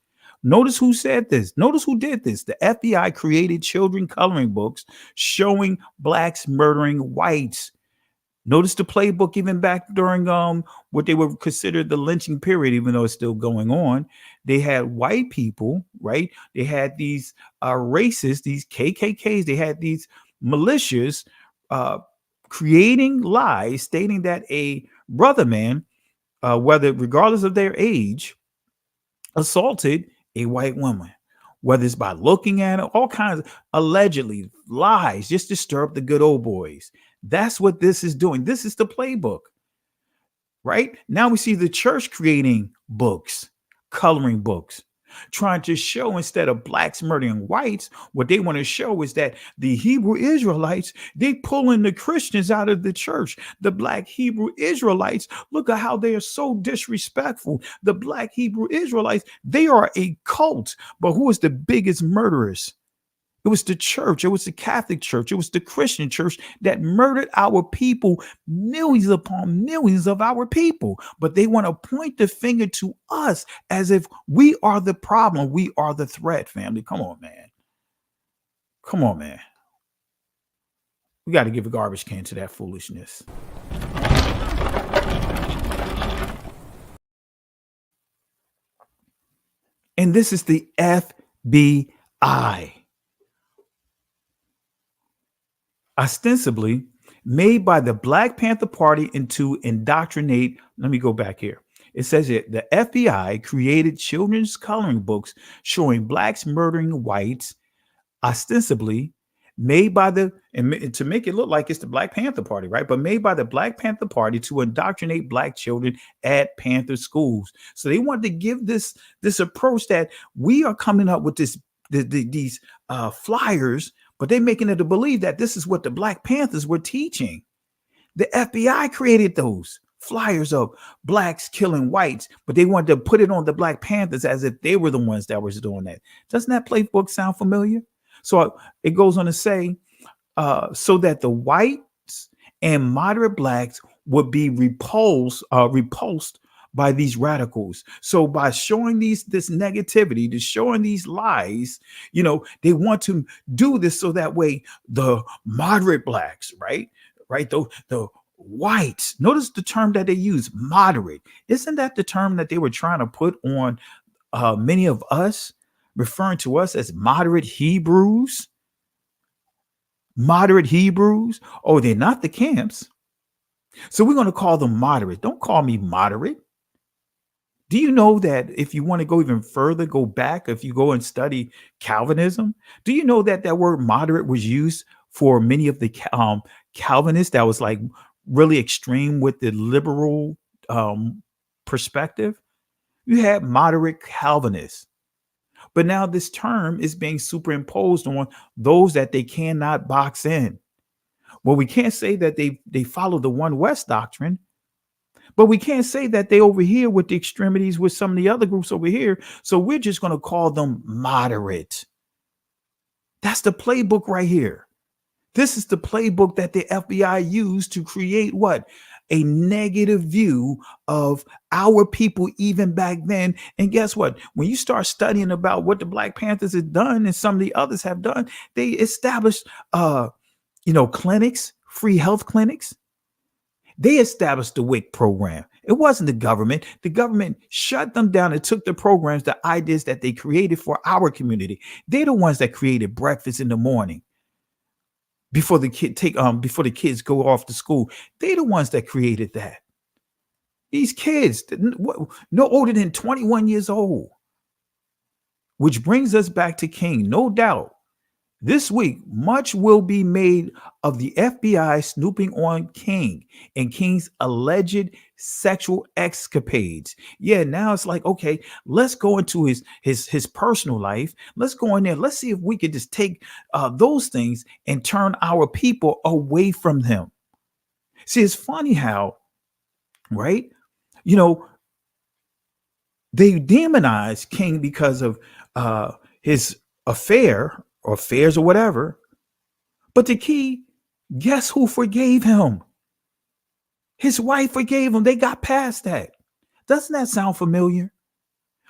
Notice who said this. Notice who did this. The FBI created children coloring books showing Blacks murdering whites. Notice the playbook even back during what they would consider the lynching period, even though it's still going on. They had white people, right? They had these racists, these KKKs. They had these militias creating lies, stating that a brother man, whether regardless of their age, assaulted a white woman, whether it's by looking at it, all kinds of allegedly lies, just to stir up the good old boys. That's what this is doing. This is the playbook, right? Now we see the church creating books, coloring books, trying to show instead of blacks murdering whites, what they want to show is that the Hebrew Israelites, they pulling the Christians out of the church. The black Hebrew Israelites, look at how they are so disrespectful. The black Hebrew Israelites, they are a cult, but who is the biggest murderers? It was the church. It was the Catholic Church. It was the Christian church that murdered our people, millions upon millions of our people. But they want to point the finger to us as if we are the problem. We are the threat, family. Come on, man. Come on, man. We got to give a garbage can to that foolishness. And this is the FBI. Ostensibly made by the Black Panther Party and to indoctrinate. Let me go back here. It says it, the FBI created children's coloring books showing blacks murdering whites, ostensibly made by the, and to make it look like it's the Black Panther Party, right? But made by the Black Panther Party to indoctrinate black children at Panther schools. So they wanted to give this approach that we are coming up with these flyers, but they're making it to believe that this is what the Black Panthers were teaching. The FBI created those flyers of blacks killing whites, but they wanted to put it on the Black Panthers as if they were the ones that was doing that. Doesn't that playbook sound familiar? So it goes on to say, so that the whites and moderate blacks would be repulsed by these radicals. So by showing this negativity, to showing these lies, they want to do this so that way the moderate blacks, right, the whites. Notice the term that they use, moderate. Isn't that the term that they were trying to put on many of us, referring to us as moderate Hebrews? Moderate Hebrews? Oh, they're not the camps. So we're going to call them moderate. Don't call me moderate. Do you know that if you want to go even further, go back, if you go and study Calvinism, do you know that that word moderate was used for many of the Calvinists that was like really extreme with the liberal perspective? You had moderate Calvinists. But now this term is being superimposed on those that they cannot box in. Well, we can't say that they follow the One West doctrine, but we can't say that they over here with the extremities with some of the other groups over here. So we're just going to call them moderate. That's the playbook right here. This is the playbook that the FBI used to create what? A negative view of our people even back then. And guess what? When you start studying about what the Black Panthers have done and some of the others have done, they established, clinics, free health clinics. They established the WIC program. It wasn't the government. The government shut them down and took the programs, the ideas that they created for our community. They're the ones that created breakfast in the morning before the kids go off to school. They're the ones that created that. These kids, no older than 21 years old. Which brings us back to King. No doubt, this week, much will be made of the FBI snooping on King and King's alleged sexual escapades. Yeah, now it's like, okay, let's go into his personal life. Let's go in there. Let's see if we could just take those things and turn our people away from him. See, it's funny how, right? They demonize King because of his affair or affairs or whatever. But the key, guess who forgave him? His wife forgave him. They got past that. Doesn't that sound familiar?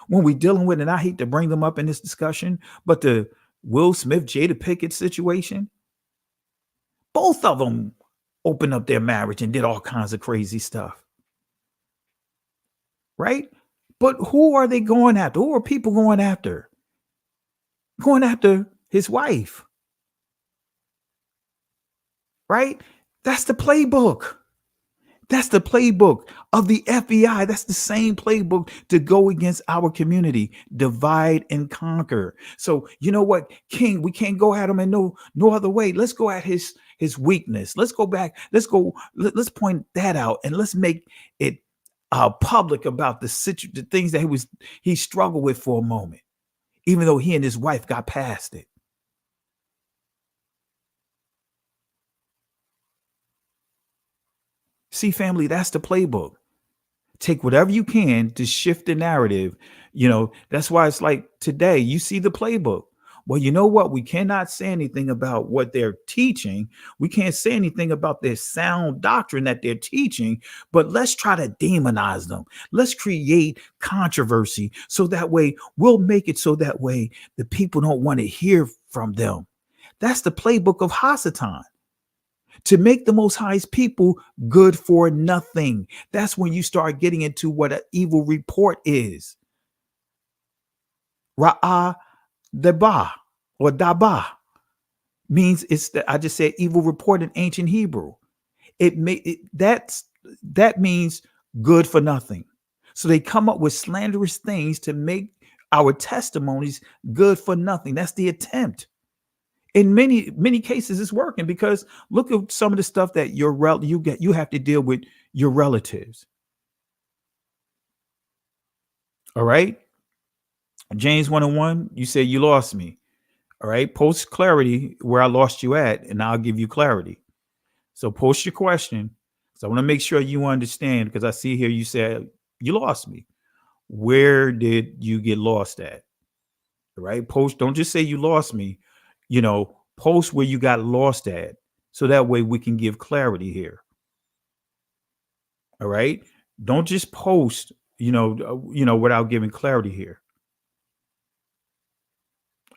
When we're dealing with, and I hate to bring them up in this discussion, but the Will Smith, Jada Pinkett situation, both of them opened up their marriage and did all kinds of crazy stuff. Right? But who are they going after? Who are people going after? Going after his wife. Right? That's the playbook. That's the playbook of the FBI. That's the same playbook to go against our community. Divide and conquer. So you know what, King, we can't go at him in no other way. Let's go at his weakness. Let's go back. Let's point that out and let's make it public about the things that he struggled with for a moment, even though he and his wife got past it. See, family, that's the playbook. Take whatever you can to shift the narrative. You know, that's why it's like today, you see the playbook. Well, you know what? We cannot say anything about what they're teaching. We can't say anything about their sound doctrine that they're teaching, but let's try to demonize them. Let's create controversy so that way we'll make it so that way the people don't want to hear from them. That's the playbook of Hasatan. To make the Most High's people good for nothing. That's when you start getting into what an evil report is. Ra'ah deba or daba means I just said evil report in ancient Hebrew. That means good for nothing. So they come up with slanderous things to make our testimonies good for nothing. That's the attempt. In many cases, it's working because look at some of the stuff that you have to deal with your relatives. All right. James 1:1, you say you lost me. All right. Post clarity where I lost you at, and I'll give you clarity. So post your question. So I want to make sure you understand, because I see here you said you lost me. Where did you get lost at? All right. Post. Don't just say you lost me. You know, post where you got lost at, so that way we can give clarity here. All right. Don't just post, without giving clarity here.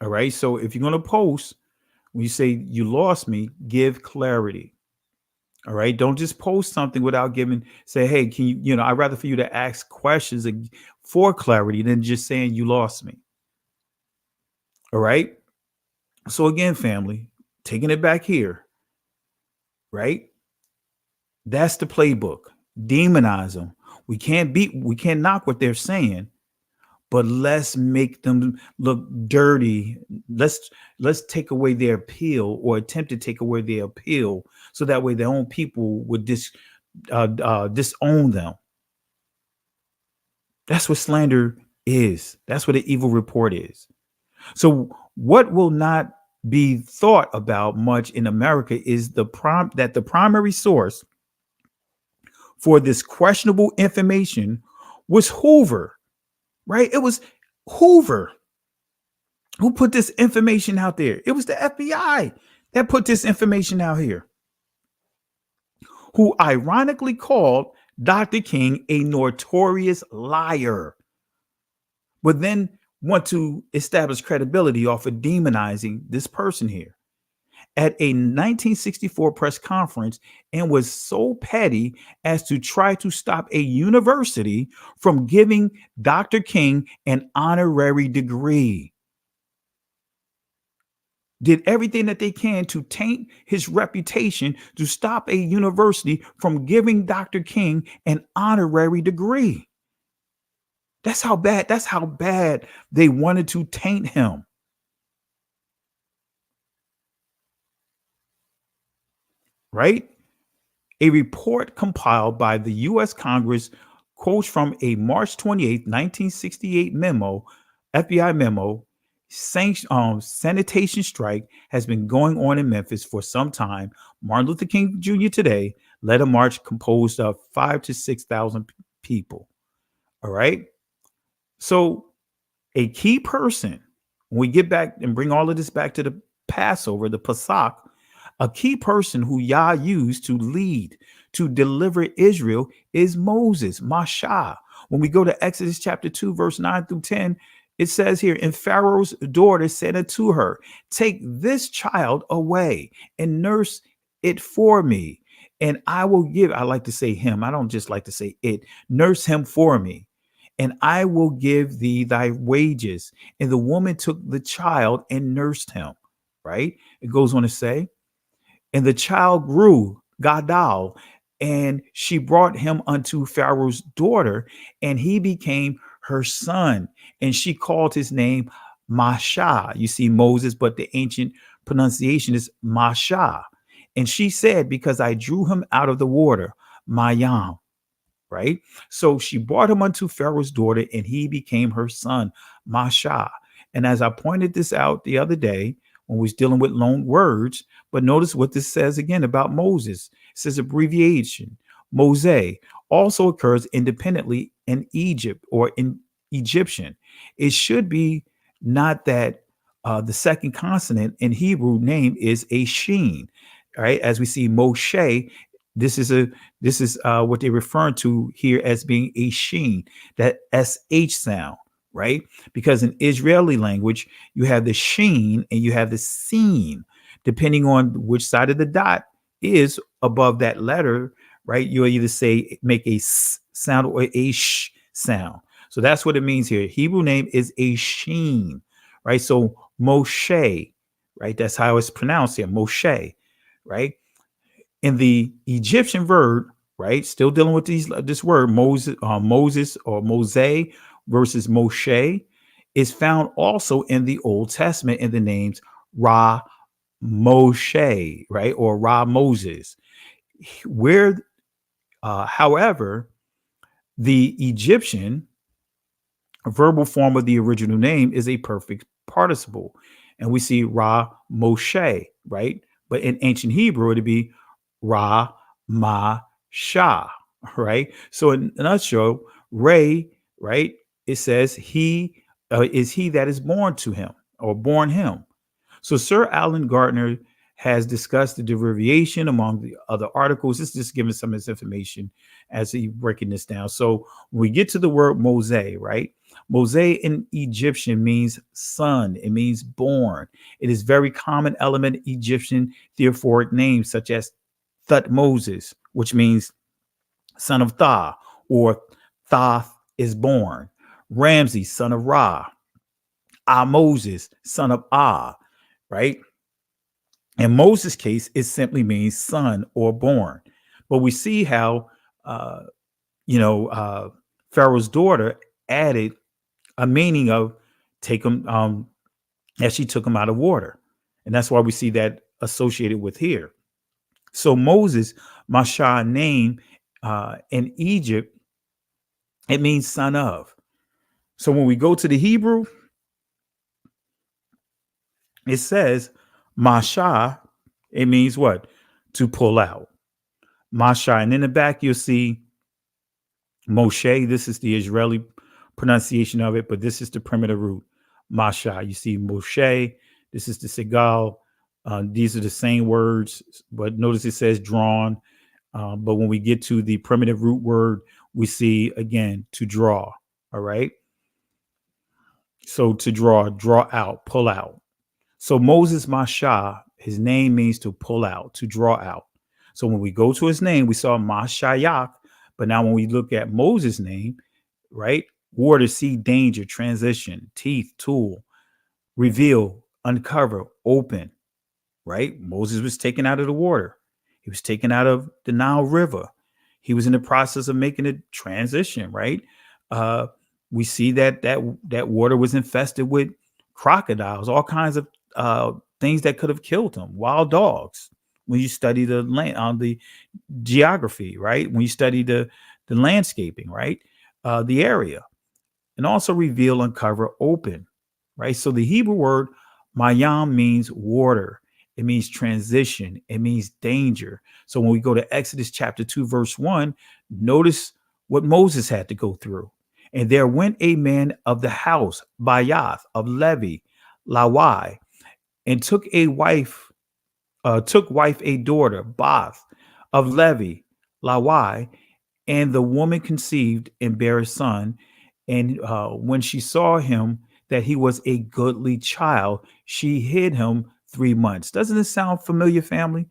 All right. So if you're going to post, when you say you lost me, give clarity. All right. Don't just post something without say, hey, can you, I'd rather for you to ask questions for clarity than just saying you lost me. All right. So again, family, taking it back here, right? That's the playbook. Demonize them. We can't knock what they're saying, but let's make them look dirty. Let's take away their appeal, or attempt to take away their appeal, so that way their own people would disown them. That's what slander is. That's what an evil report is. So what will not be thought about much in America is the primary source for this questionable information was Hoover, right? It was Hoover who put this information out there. It was the FBI that put this information out here, who ironically called Dr. King a notorious liar, but then want to establish credibility off of demonizing this person here at a 1964 press conference, and was so petty as to try to stop a university from giving Dr. King an honorary degree. Did everything that they can to taint his reputation, to stop a university from giving Dr. King an honorary degree. That's how bad they wanted to taint him. Right? A report compiled by the U.S. Congress quotes from a March 28, 1968 FBI memo. Sanitation strike has been going on in Memphis for some time. Martin Luther King Jr. today led a march composed of 5,000 to 6,000 people. All right. So a key person, when we get back and bring all of this back to the Passover, the Pesach, a key person who Yah used to lead, to deliver Israel is Moses, Mashah. When we go to Exodus chapter 2, verse 9 through 10, it says here, and Pharaoh's daughter said unto her, take this child away and nurse it for me. And I will give, I like to say him, I don't just like to say it, nurse him for me, and I will give thee thy wages. And the woman took the child and nursed him, right? It goes on to say, and the child grew, Gadal, and she brought him unto Pharaoh's daughter, and he became her son. And she called his name Masha. You see Moses, but the ancient pronunciation is Masha. And she said, because I drew him out of the water, Mayam, right? So she brought him unto Pharaoh's daughter, and he became her son, Masha. And as I pointed this out the other day, when we was dealing with loan words, but notice what this says again about Moses. It says abbreviation. Mose also occurs independently in Egypt or in Egyptian. It should be not that the second consonant in Hebrew name is a sheen, right? As we see Moshe, this is what they're referring to here as being a sheen, that sh sound, right? Because in Israeli language, you have the sheen and you have the seen, depending on which side of the dot is above that letter, right? You'll either say make a s sound or a sh sound. So that's what it means here. Hebrew name is a sheen, right? So Moshe, right? That's how it's pronounced here, Moshe, right? In the Egyptian verb, right? Still dealing with this word Moses or Mose versus Moshe is found also in the Old Testament in the names Ra Moshe, right? Or Ra Moses. Where, however, the Egyptian verbal form of the original name is a perfect participle. And we see Ra Moshe, right? But in ancient Hebrew, it'd be Ra Ma Shah, right? So in a nutshell, Ray, right? It says he is he that is born to him or born him. So Sir Alan Gardner has discussed the derivation among the other articles. This is just giving some of this information as he breaking this down. So when we get to the word Mose, right? Mose in Egyptian means son. It means born. It is very common element in Egyptian theophoric names such as Thutmoses, which means son of Tha, or Thoth is born. Ramses, son of Ra. Moses, son of Ah, right? In Moses' case, it simply means son or born. But we see how, Pharaoh's daughter added a meaning of take him, as she took him out of water. And that's why we see that associated with here. So Moses, Masha name in Egypt, it means son of. So when we go to the Hebrew, it says Masha, it means what? To pull out. Masha. And in the back, you'll see Moshe. This is the Israeli pronunciation of it, but this is the primitive root. Masha. You see Moshe. This is the Segal. These are the same words, but notice it says drawn. But when we get to the primitive root word, we see again to draw. All right. So to draw out, pull out. So Moses Masha, his name means to pull out, to draw out. So when we go to his name, we saw Mashayak. But now when we look at Moses' name, right? Water, sea, danger, transition, teeth, tool, reveal, uncover, open, right? Moses was taken out of the water. He was taken out of the Nile River. He was in the process of making a transition, right? We see that water was infested with crocodiles, all kinds of things that could have killed him, wild dogs. When you study the land on the geography, right? When you study the landscaping, right? The area, and also reveal, uncover, open, right? So the Hebrew word mayam means water. It means transition. It means danger. So when we go to Exodus chapter 2, verse 1, notice what Moses had to go through. And there went a man of the house, Bayath of Levi, Lawai, and took wife a daughter, Bath of Levi, Lawai, and the woman conceived and bare a son. And when she saw him that he was a goodly child, she hid him 3 months. Doesn't it sound familiar, family?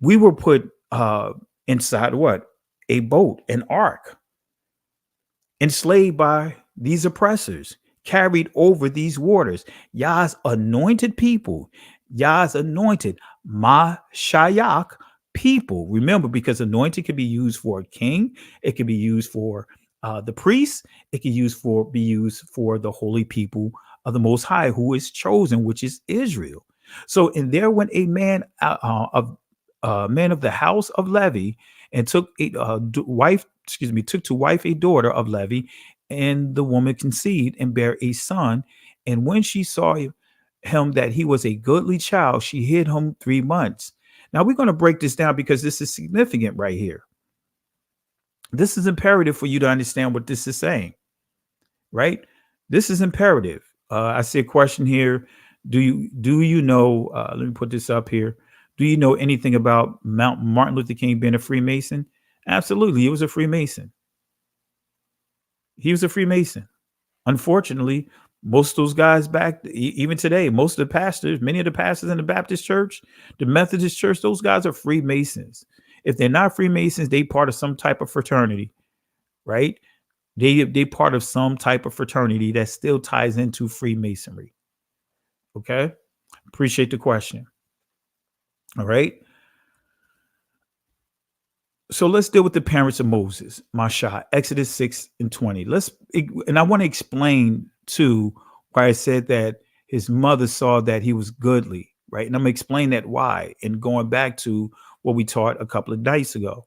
We were put inside what? A boat, an ark, enslaved by these oppressors, carried over these waters. Yah's anointed people, Yah's anointed, Mashayak people. Remember, because anointed can be used for a king, it can be used for the priests, it can be used for the holy people of the Most High, who is chosen, which is Israel. So, and there went a man of the house of Levi, and took took to wife a daughter of Levi, and the woman conceived and bare a son. And when she saw him that he was a goodly child, she hid him 3 months. Now we're going to break this down because this is significant right here. This is imperative for you to understand what this is saying, right? This is imperative. I see a question here. Do you know, let me put this up here. Do you know anything about Martin Luther King being a Freemason? Absolutely. He was a Freemason. He was a Freemason. Unfortunately, most of those guys back, even today, most of the pastors, many of the pastors in the Baptist church, the Methodist church, those guys are Freemasons. If they're not Freemasons, they part of some type of fraternity, right? They part of some type of fraternity that still ties into Freemasonry. Okay. Appreciate the question. All right. So let's deal with the parents of Moses, Masha, Exodus 6:20. And I want to explain too why I said that his mother saw that he was goodly, right? And I'm going to explain that why, and going back to what we taught a couple of nights ago.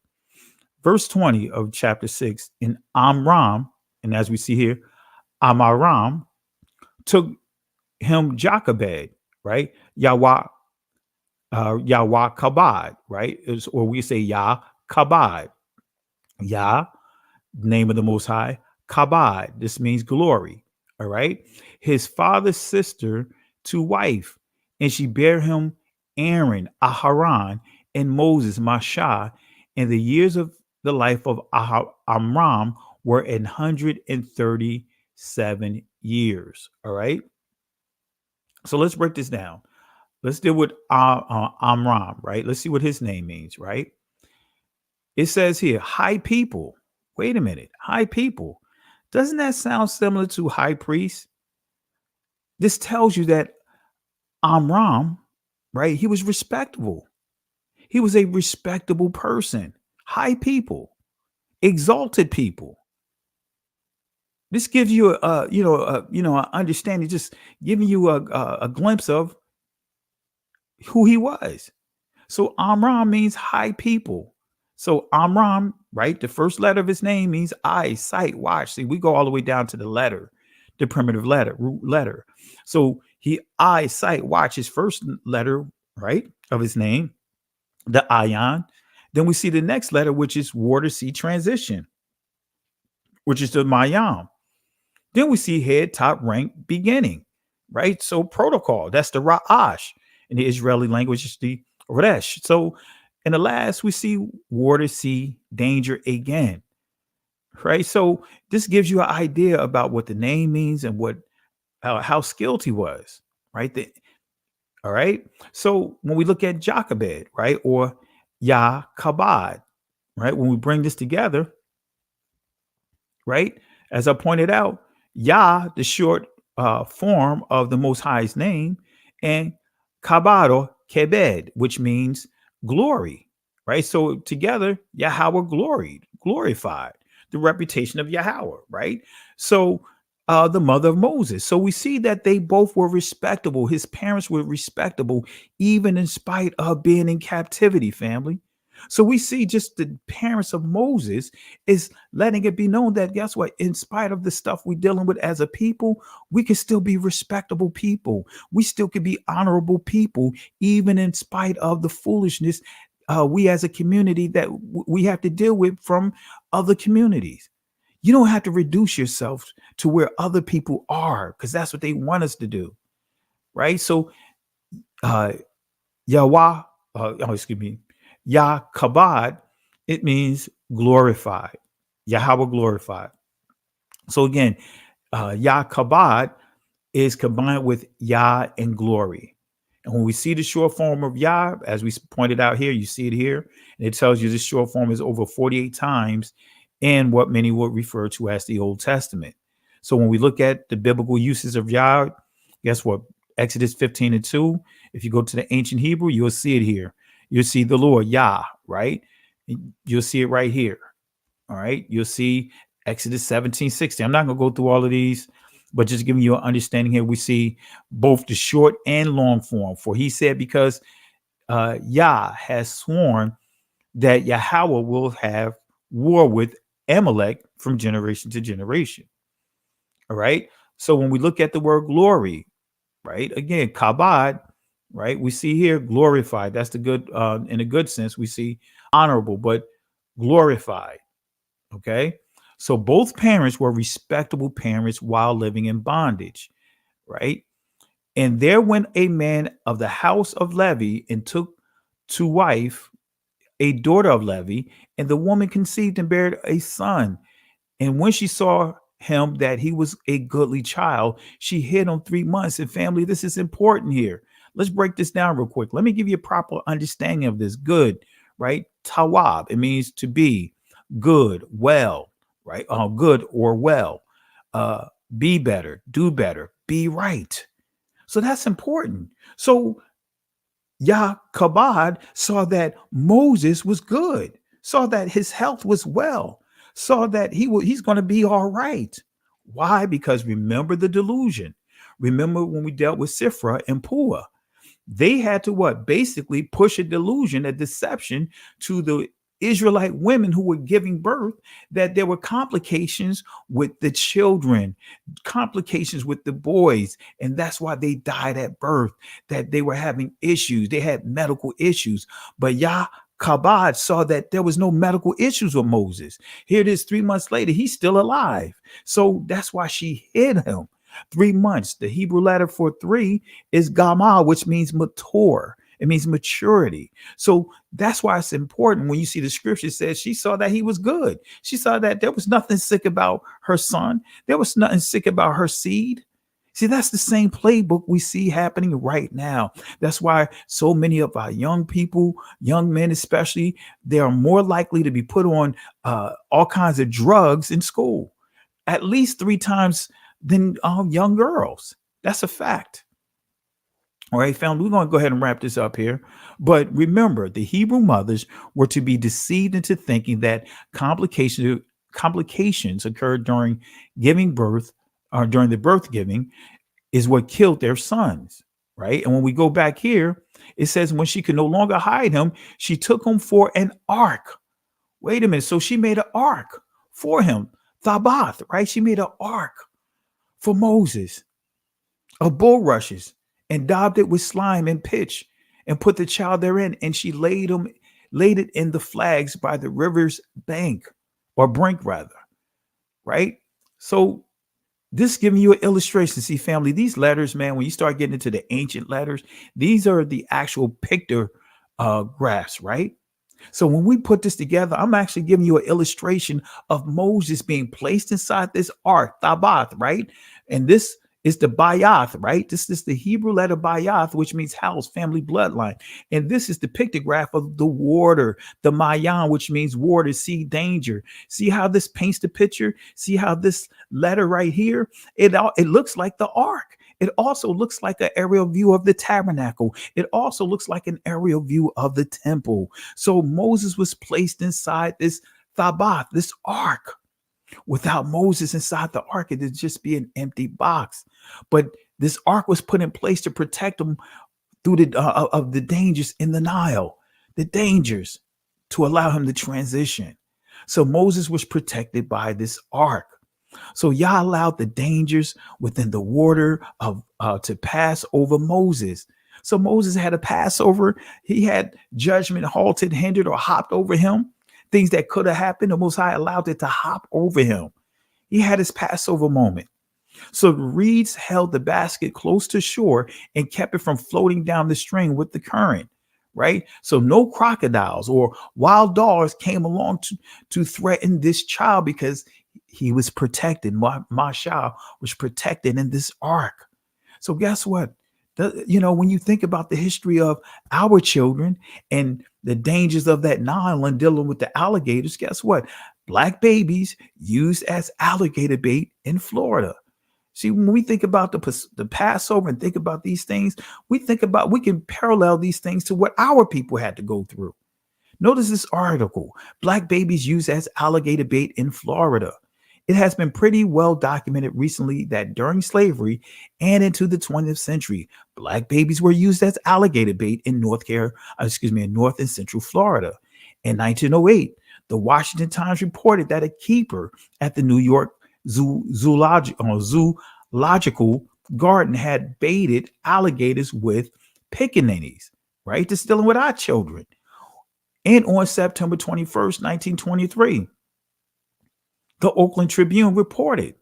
Verse 20 of chapter 6, in Amram, and as we see here, Amaram took him Jochebed, right? Yahweh Kabad, right? Or we say Yah Kabad. Yah, name of the Most High. Kabad, this means glory. All right. His father's sister to wife, and she bare him Aaron, Aharon, and Moses, Masha. And the years of the life of Amram were 137 years. All right. So let's break this down. Let's deal with Amram, right? Let's see what his name means, right? It says here, high people. Wait a minute. High people. Doesn't that sound similar to high priest? This tells you that Amram, right? He was respectable. He was a respectable person. High people, exalted people. This gives you an understanding, just giving you a glimpse of who he was. So Amram means high people. So Amram, right? The first letter of his name means eye, sight, watch. See, we go all the way down to the letter, the primitive letter, root letter. So he eye, sight, watch, his first letter, right, of his name, the ayan. Then we see the next letter, which is water, sea, transition, which is the mayam. Then we see head, top, rank, beginning, right? So protocol, that's the ra'ash. In the Israeli language, it's the resh. So in the last, we see water, sea, danger again, right? So this gives you an idea about what the name means and what how skilled he was, right? All right. So when we look at Jochebed, right, or Yah Kabad, right, when we bring this together, right, as I pointed out, Yah, the short form of the Most High's name, and Kabad or Kebed, which means glory, right? So together, Yahweh glorified the reputation of Yahweh, right? So the mother of Moses. So we see that they both were respectable. His parents were respectable, even in spite of being in captivity, family. So we see just the parents of Moses is letting it be known that, guess what? In spite of the stuff we're dealing with as a people, we can still be respectable people. We still can be honorable people, even in spite of the foolishness we as a community that we have to deal with from other communities. You don't have to reduce yourself to where other people are, because that's what they want us to do, right? So Yahweh, Yah Kabad, it means glorified. Yahweh glorified. So again, Yah Kabad is combined with Yah and glory. And when we see the short form of Yah, as we pointed out here, you see it here, and it tells you the short form is over 48 times in what many would refer to as the Old Testament. So when we look at the biblical uses of Yah, guess what? Exodus 15:2. If you go to the ancient Hebrew, you'll see it here. You'll see the Lord, Yah, right? You'll see it right here. All right. You'll see Exodus 17:60. I'm not going to go through all of these, but just giving you an understanding here. We see both the short and long form. For he said, because Yah has sworn that Yahweh will have war with Amalek from generation to generation. All right. So when we look at the word glory, right, again, kabod, right, we see here glorified. That's the good, in a good sense, we see honorable, but glorified. Okay. So both parents were respectable parents while living in bondage. Right. And there went a man of the house of Levi and took to wife a daughter of Levi, and the woman conceived and bare a son. And when she saw him that he was a goodly child, she hid him 3 months. And family, this is important here. Let's break this down real quick. Let me give you a proper understanding of this. Good, right? Tawab, it means to be good, well, right? Good or well. Be better, do better, be right. So that's important. So Yah-kabad saw that Moses was good, saw that his health was well, saw that he's going to be all right. Why? Because remember the delusion. Remember when we dealt with Sifra and Pua, they had to what? Basically push a delusion, a deception to the Israelite women who were giving birth, that there were complications with the children, complications with the boys. And that's why they died at birth, that they were having issues. They had medical issues. But Yah-kabad saw that there was no medical issues with Moses. Here it is 3 months later, he's still alive. So that's why she hid him 3 months. The Hebrew letter for 3 is gamal, which means mature. It means maturity. So that's why it's important when you see the scripture says she saw that he was good. She saw that there was nothing sick about her son. There was nothing sick about her seed. See, that's the same playbook we see happening right now. That's why so many of our young people, young men especially, they are more likely to be put on all kinds of drugs in school, at least 3 times than young girls. That's a fact. All right, family, we're going to go ahead and wrap this up here. But remember, the Hebrew mothers were to be deceived into thinking that complications occurred during giving birth, or during the birth giving, is what killed their sons. Right. And when we go back here, it says when she could no longer hide him, she took him for an ark. Wait a minute. So she made an ark for him. Thabath, right? She made an ark for Moses of bulrushes, and daubed it with slime and pitch, and put the child therein. And she laid it in the flags by the river's bank, or brink rather. Right? So this giving you an illustration. See, family, these letters, man, when you start getting into the ancient letters, these are the actual picture graphs, right? So when we put this together, I'm actually giving you an illustration of Moses being placed inside this ark, Thabath, right? And this is the Bayath, right? This is the Hebrew letter Bayath, which means house, family, bloodline. And this is the pictograph of the water, the Mayan, which means water, sea, danger. See how this paints the picture? See how this letter right here, it looks like the ark. It also looks like an aerial view of the tabernacle. It also looks like an aerial view of the temple. So Moses was placed inside this Thabath, this ark. Without Moses inside the ark, it would just be an empty box. But this ark was put in place to protect them through of the dangers in the Nile, the dangers, to allow him to transition. So Moses was protected by this ark. So Yah allowed the dangers within the water to pass over Moses. So Moses had a Passover. He had judgment halted, hindered, or hopped over him. Things that could have happened, the Most High allowed it to hop over him. He had his Passover moment. So the reeds held the basket close to shore and kept it from floating down the stream with the current, right? So no crocodiles or wild dogs came along to threaten this child, because he was protected. Mashah was protected in this ark. So guess what? When you think about the history of our children and the dangers of that Nile and dealing with the alligators, guess what? Black babies used as alligator bait in Florida. See, when we think about the Passover and think about these things, we can parallel these things to what our people had to go through. Notice this article, Black babies used as alligator bait in Florida. It has been pretty well documented recently that during slavery and into the 20th century, Black babies were used as alligator bait in North and Central Florida. In 1908, the Washington Times reported that a keeper at the New York Zoological Garden had baited alligators with pickaninnies, right? Just dealing with our children. And on September 21st, 1923, the Oakland Tribune reported.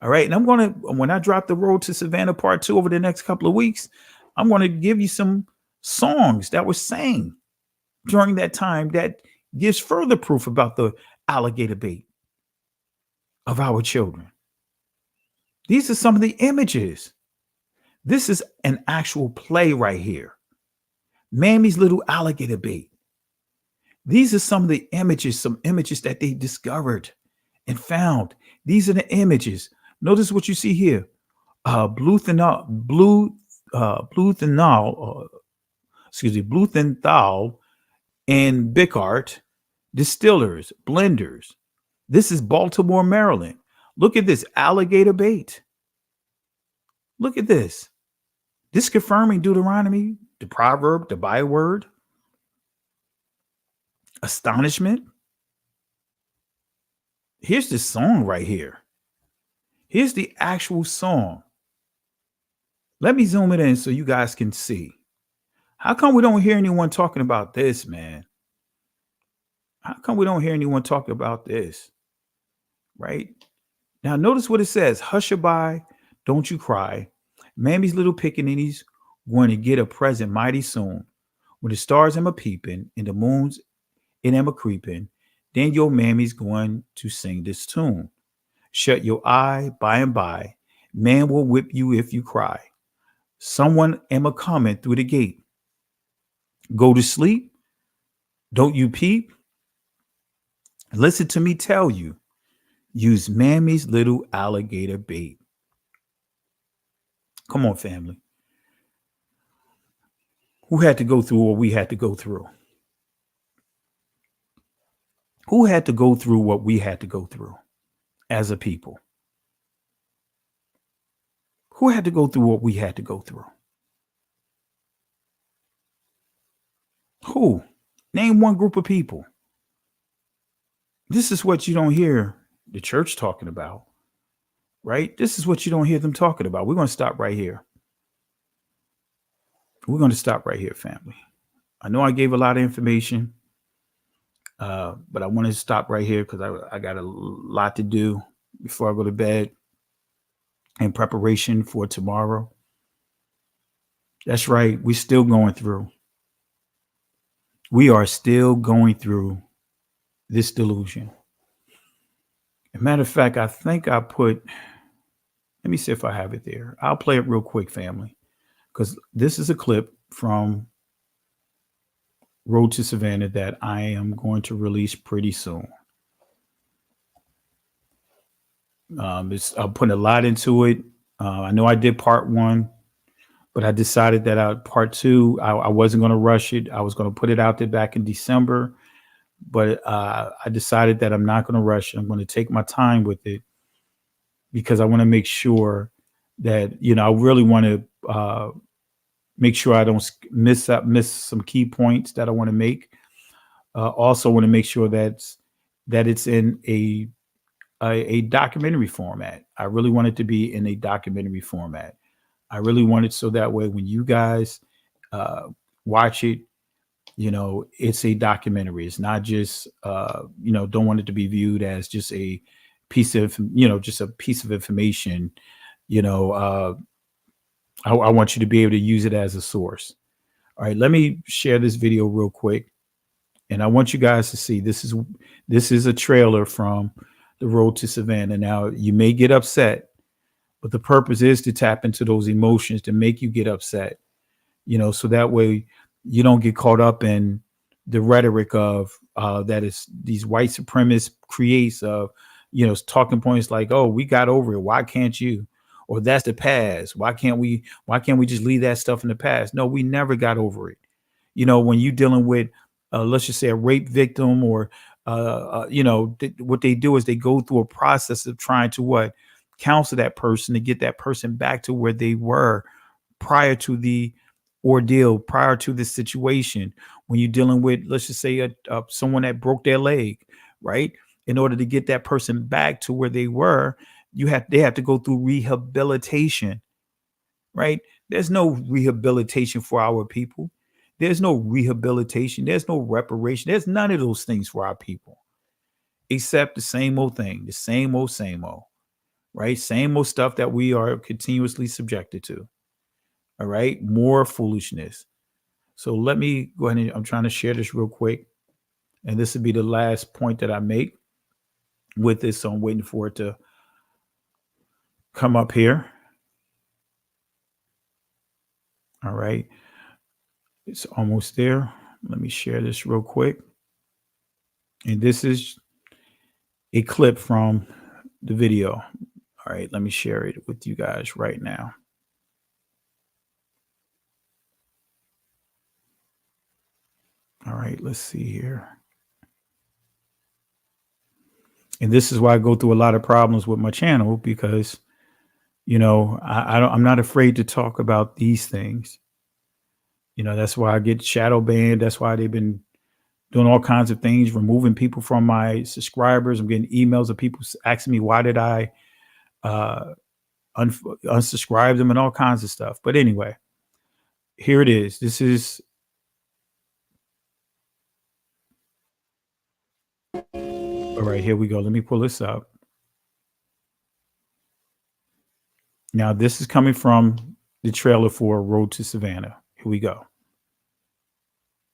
All right. And when I drop the Road to Savannah Part 2 over the next couple of weeks, I'm going to give you some songs that were sang during that time that gives further proof about the alligator bait of our children. These are some of the images. This is an actual play right here. Mammy's Little Alligator Bait. These are some of the images, that they discovered and found. These are the images. Notice what you see here. Blumenthal and Bickart, distillers, blenders. This is Baltimore, Maryland. Look at this alligator bait. Look at this. This confirming Deuteronomy, the proverb, the byword. Astonishment. Here's this song right here. Here's the actual song. Let me zoom it in so you guys can see. How come we don't hear anyone talking about this, man? How come we don't hear anyone talking about this? Right? Now, notice what it says. Hush-a-bye, don't you cry. Mammy's little pickaninnies going to get a present mighty soon. When the stars am a-peeping and the moons in am a-creeping, then your mammy's going to sing this tune. Shut your eye, by and by. Man will whip you if you cry. Someone am a-coming through the gate. Go to sleep. Don't you peep. Listen to me tell you. Use Mammy's Little Alligator Bait. Come on, family. Who had to go through what we had to go through? Who had to go through what we had to go through as a people? Who had to go through what we had to go through? Who? Name one group of people. This is what you don't hear the church talking about, right? This is what you don't hear them talking about. We're going to stop right here. We're going to stop right here, family. I know I gave a lot of information, but I want to stop right here because I got a lot to do before I go to bed in preparation for tomorrow. That's right. We're still going through. We are still going through this delusion. As a matter of fact, I think I let me see if I have it there. I'll play it real quick, family, because this is a clip from Road to Savannah that I am going to release pretty soon. I'm putting a lot into it. I know I did part 1, but I decided that part 2, I wasn't going to rush it. I was going to put it out there back in December, but I decided that I'm not going to rush it. I'm going to take my time with it because I want to make sure that, I really want to make sure I don't miss some key points that I want to make. Also want to make sure that it's in a documentary format. I really want it to be in a documentary format. I really want it so that way when you guys watch it, it's a documentary. It's not just, don't want it to be viewed as just a piece of, just a piece of information. I want you to be able to use it as a source. All right, let me share this video real quick. And I want you guys to see, this is a trailer from The Road to Savannah. Now, you may get upset, But the purpose is to tap into those emotions to make you get upset, so that way you don't get caught up in the rhetoric of that is these white supremacist creates of, talking points like, oh, we got over it. Why can't you? Or that's the past. Why can't we just leave that stuff in the past? No, we never got over it. When you're dealing with, let's just say a rape victim or, what they do is they go through a process of trying to counsel that person to get that person back to where they were prior to the ordeal, prior to the situation. When you're dealing with, let's just say someone that broke their leg, right? In order to get that person back to where they were, they have to go through rehabilitation, right? There's no rehabilitation for our people. There's no rehabilitation. There's no reparation. There's none of those things for our people, except the same old thing, the same old, right? Same old stuff that we are continuously subjected to. All right. More foolishness. So let me go ahead and I'm trying to share this real quick. And this would be the last point that I make with this. So I'm waiting for it to come up here. All right. It's almost there. Let me share this real quick. And this is a clip from the video. All right. Let me share it with you guys right now. All right. Let's see here. And this is why I go through a lot of problems with my channel because, I'm not afraid to talk about these things. That's why I get shadow banned. That's why they've been doing all kinds of things, removing people from my subscribers. I'm getting emails of people asking me, why did I unsubscribe them and all kinds of stuff. But anyway, here it is. This is. All right, here we go. Let me pull this up. Now, this is coming from the trailer for Road to Savannah. Here we go.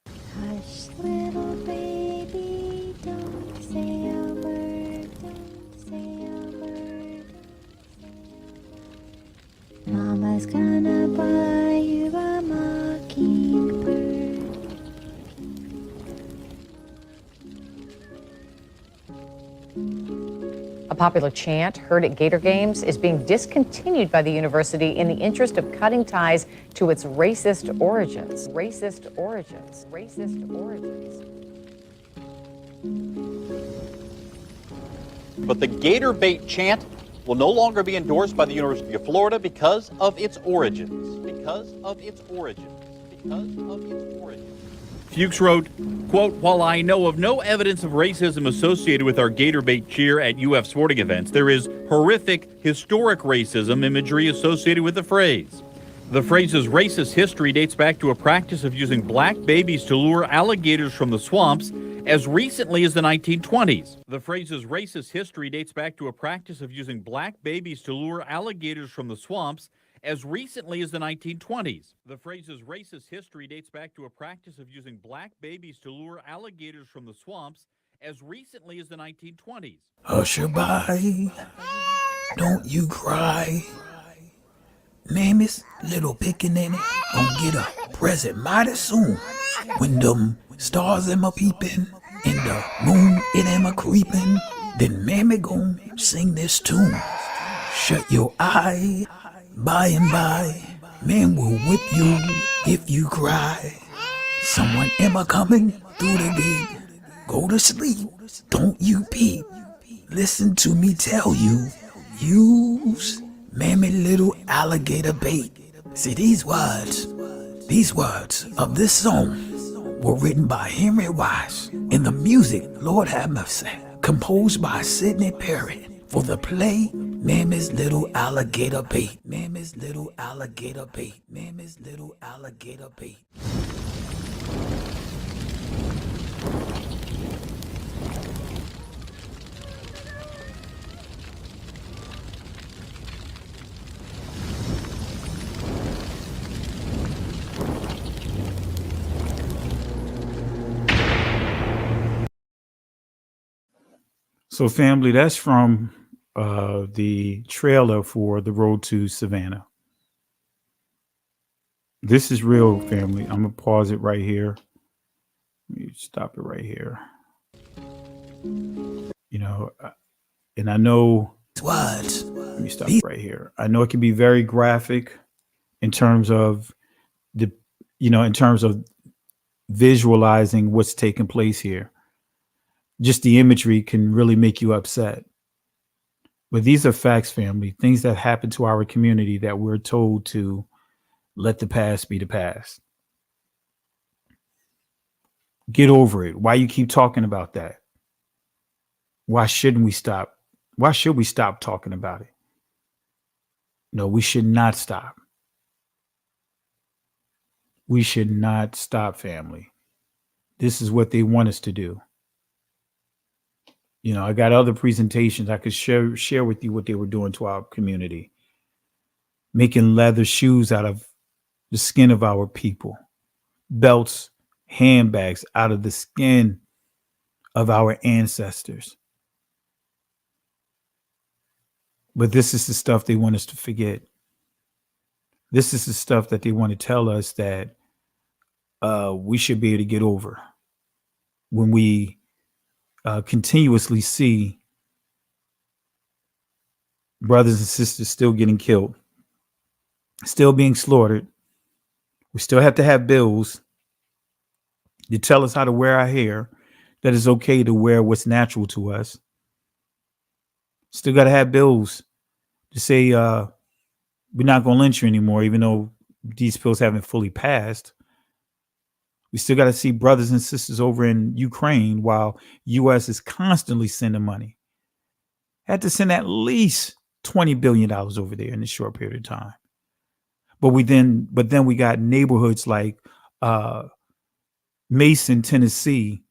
Hush, little baby, don't say a word, don't say a word. Mama's gonna buy you a mockingbird. A popular chant heard at Gator Games is being discontinued by the university in the interest of cutting ties to its racist origins. Racist origins. Racist origins. But the Gator bait chant will no longer be endorsed by the University of Florida because of its origins. Because of its origins. Because of its origins. Fuchs wrote, quote, while I know of no evidence of racism associated with our Gator bait cheer at UF sporting events, there is horrific historic racism imagery associated with the phrase. The phrase's racist history dates back to a practice of using black babies to lure alligators from the swamps as recently as the 1920s. The phrase's racist history dates back to a practice of using black babies to lure alligators from the swamps as recently as the 1920s. The phrase's racist history dates back to a practice of using black babies to lure alligators from the swamps as recently as the 1920s. Hushaby, don't you cry. Mammy's little pickaninny gonna get a present mighty soon. When them stars am a peeping and the moon it am a creeping, then mammy gon' sing this tune. Shut your eye. By and by, man will whip you if you cry. Someone am a coming through the gate. Go to sleep, don't you peep. Listen to me tell you, use mammy little alligator bait. See, these words of this song were written by Henry Wise. And the music, Lord have mercy, composed by Sidney Perry. For the play, Mammy's Little Alligator Bait. Mammy's Little Alligator Bait. Mammy's Little Alligator Bait. So family, that's from the trailer for The Road to Savannah. This is real, family. I'm gonna pause it right here. Let me stop it right here. You know, and I know what. Let me stop right here. I know it can be very graphic in terms of in terms of visualizing what's taking place here. Just the imagery can really make you upset. But these are facts, family, things that happen to our community that we're told to let the past be the past. Get over it. Why you keep talking about that? Why shouldn't we stop? Why should we stop talking about it? No, we should not stop. We should not stop, family. This is what they want us to do. You know, I got other presentations I could share with you what they were doing to our community. Making leather shoes out of the skin of our people. Belts, handbags out of the skin of our ancestors. But this is the stuff they want us to forget. This is the stuff that they want to tell us that we should be able to get over when we continuously see brothers and sisters still getting killed, still being slaughtered. We still have to have bills to tell us how to wear our hair, that it's okay to wear what's natural to us. Still got to have bills to say we're not going to lynch you anymore, even though these bills haven't fully passed. We still got to see brothers and sisters over in Ukraine while U.S. is constantly sending money. Had to send at least $20 billion over there in a short period of time. But then we got neighborhoods like Mason, Tennessee,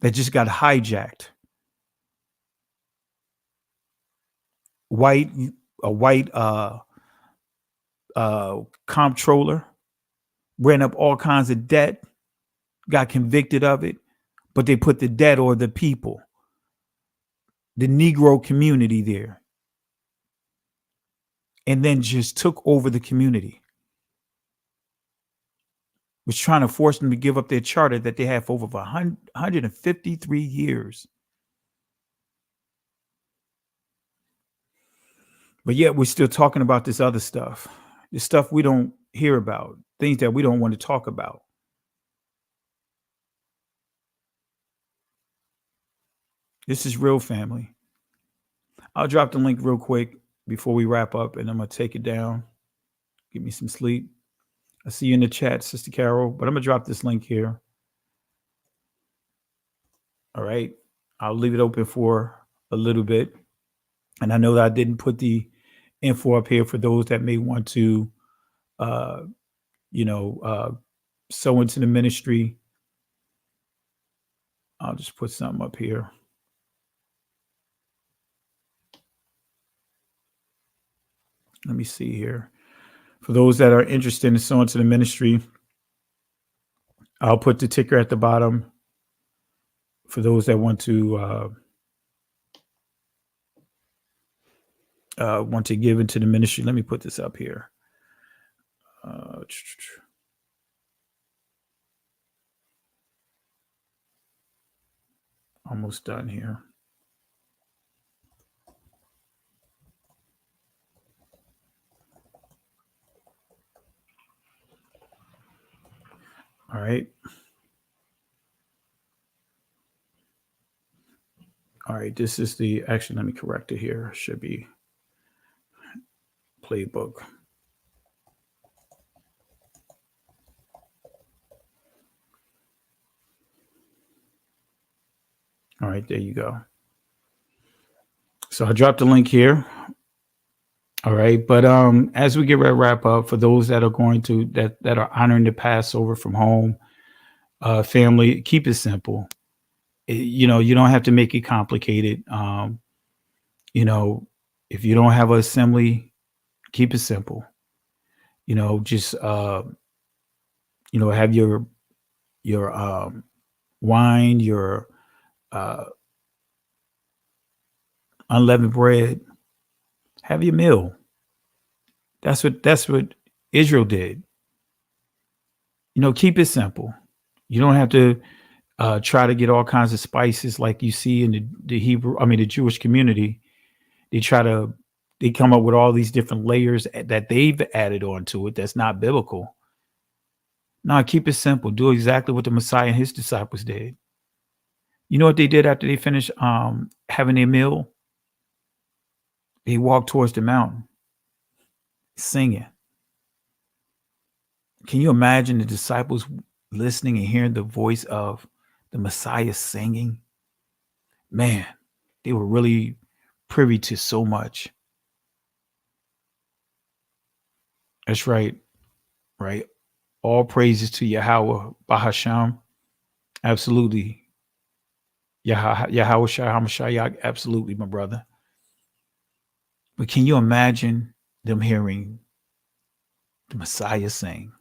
that just got hijacked. A white comptroller ran up all kinds of debt, got convicted of it, but they put the debt on the people, the Negro community there, and then just took over the community. Was trying to force them to give up their charter that they had for over 153 years. But yet we're still talking about this other stuff, the stuff we don't hear about, things that we don't want to talk about. This is real, family. I'll drop the link real quick before we wrap up, and I'm going to take it down. Give me some sleep. I see you in the chat, Sister Carol, but I'm going to drop this link here. All right. I'll leave it open for a little bit. And I know that I didn't put the info up here for those that may want to, sow into the ministry. I'll just put something up here. Let me see here. For those that are interested in sowing to the ministry, I'll put the ticker at the bottom. For those that want to give into the ministry, let me put this up here. Almost done here. All right. All right. This is actually, let me correct it here. Should be Playbook. All right. There you go. So I dropped the link here. All right. But as we get ready to wrap up, for those that are going to, that are honoring the Passover from home, family, keep it simple. You don't have to make it complicated. If you don't have an assembly, keep it simple. Just have your wine, your unleavened bread. Have your meal. That's what Israel did. You know, keep it simple. You don't have to try to get all kinds of spices like you see in the Jewish community. They come up with all these different layers that they've added onto it that's not biblical. No, keep it simple. Do exactly what the Messiah and his disciples did. You know what they did after they finished having their meal? They walked towards the mountain, singing. Can you imagine the disciples listening and hearing the voice of the Messiah singing? Man, they were really privy to so much. That's right. Right. All praises to Yahweh Bahasham. Absolutely. Yahweh Shai HaMashiach. Absolutely, my brother. But can you imagine them hearing the Messiah sing?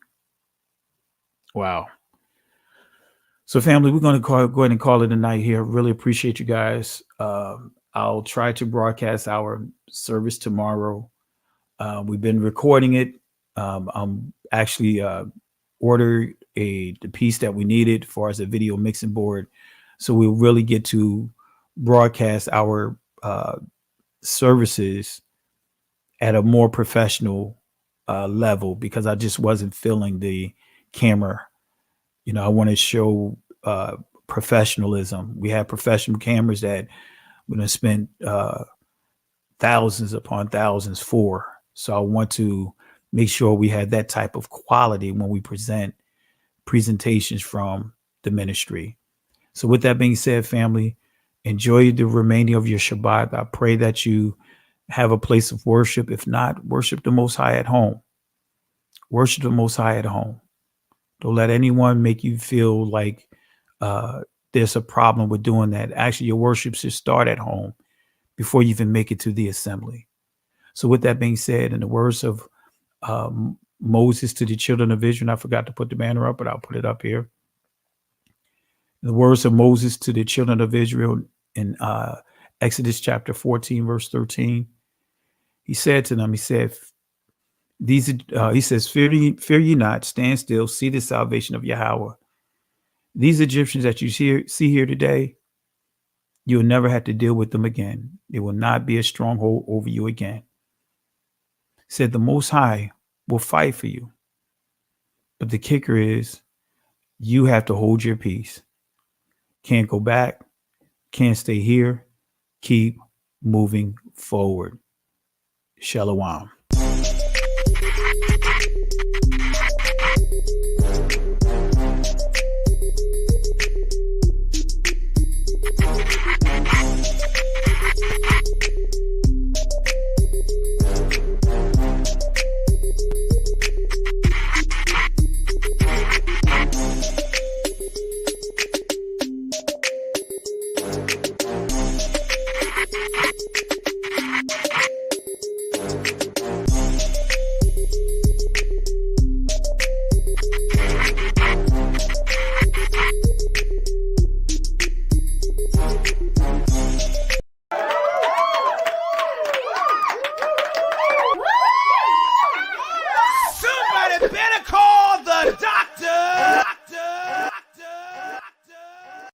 Wow. So family, we're going to go ahead and call it a night here. Really appreciate you guys. I'll try to broadcast our service tomorrow. We've been recording it. I'm actually ordered the piece that we needed for as a video mixing board. So we'll really get to broadcast our services at a more professional level, because I just wasn't feeling the camera. You know, I want to show professionalism. We have professional cameras that we're going to spend thousands upon thousands for. So I want to make sure we have that type of quality when we present presentations from the ministry. So with that being said, family, enjoy the remaining of your Shabbat. I pray that you have a place of worship. If not, worship the Most High at home. Worship the Most High at home. Don't let anyone make you feel like there's a problem with doing that. Actually, your worship should start at home before you even make it to the assembly. So with that being said, in the words of Moses to the children of Israel, and I forgot to put the banner up, but I'll put it up here. The words of Moses to the children of Israel in Exodus chapter 14, verse 13. He said to them, he says, fear ye not, stand still, see the salvation of Yahweh. These Egyptians that you see here today, you'll never have to deal with them again. They will not be a stronghold over you again. He said the Most High will fight for you. But the kicker is you have to hold your peace. Can't go back. Can't stay here. Keep moving forward. Shalom.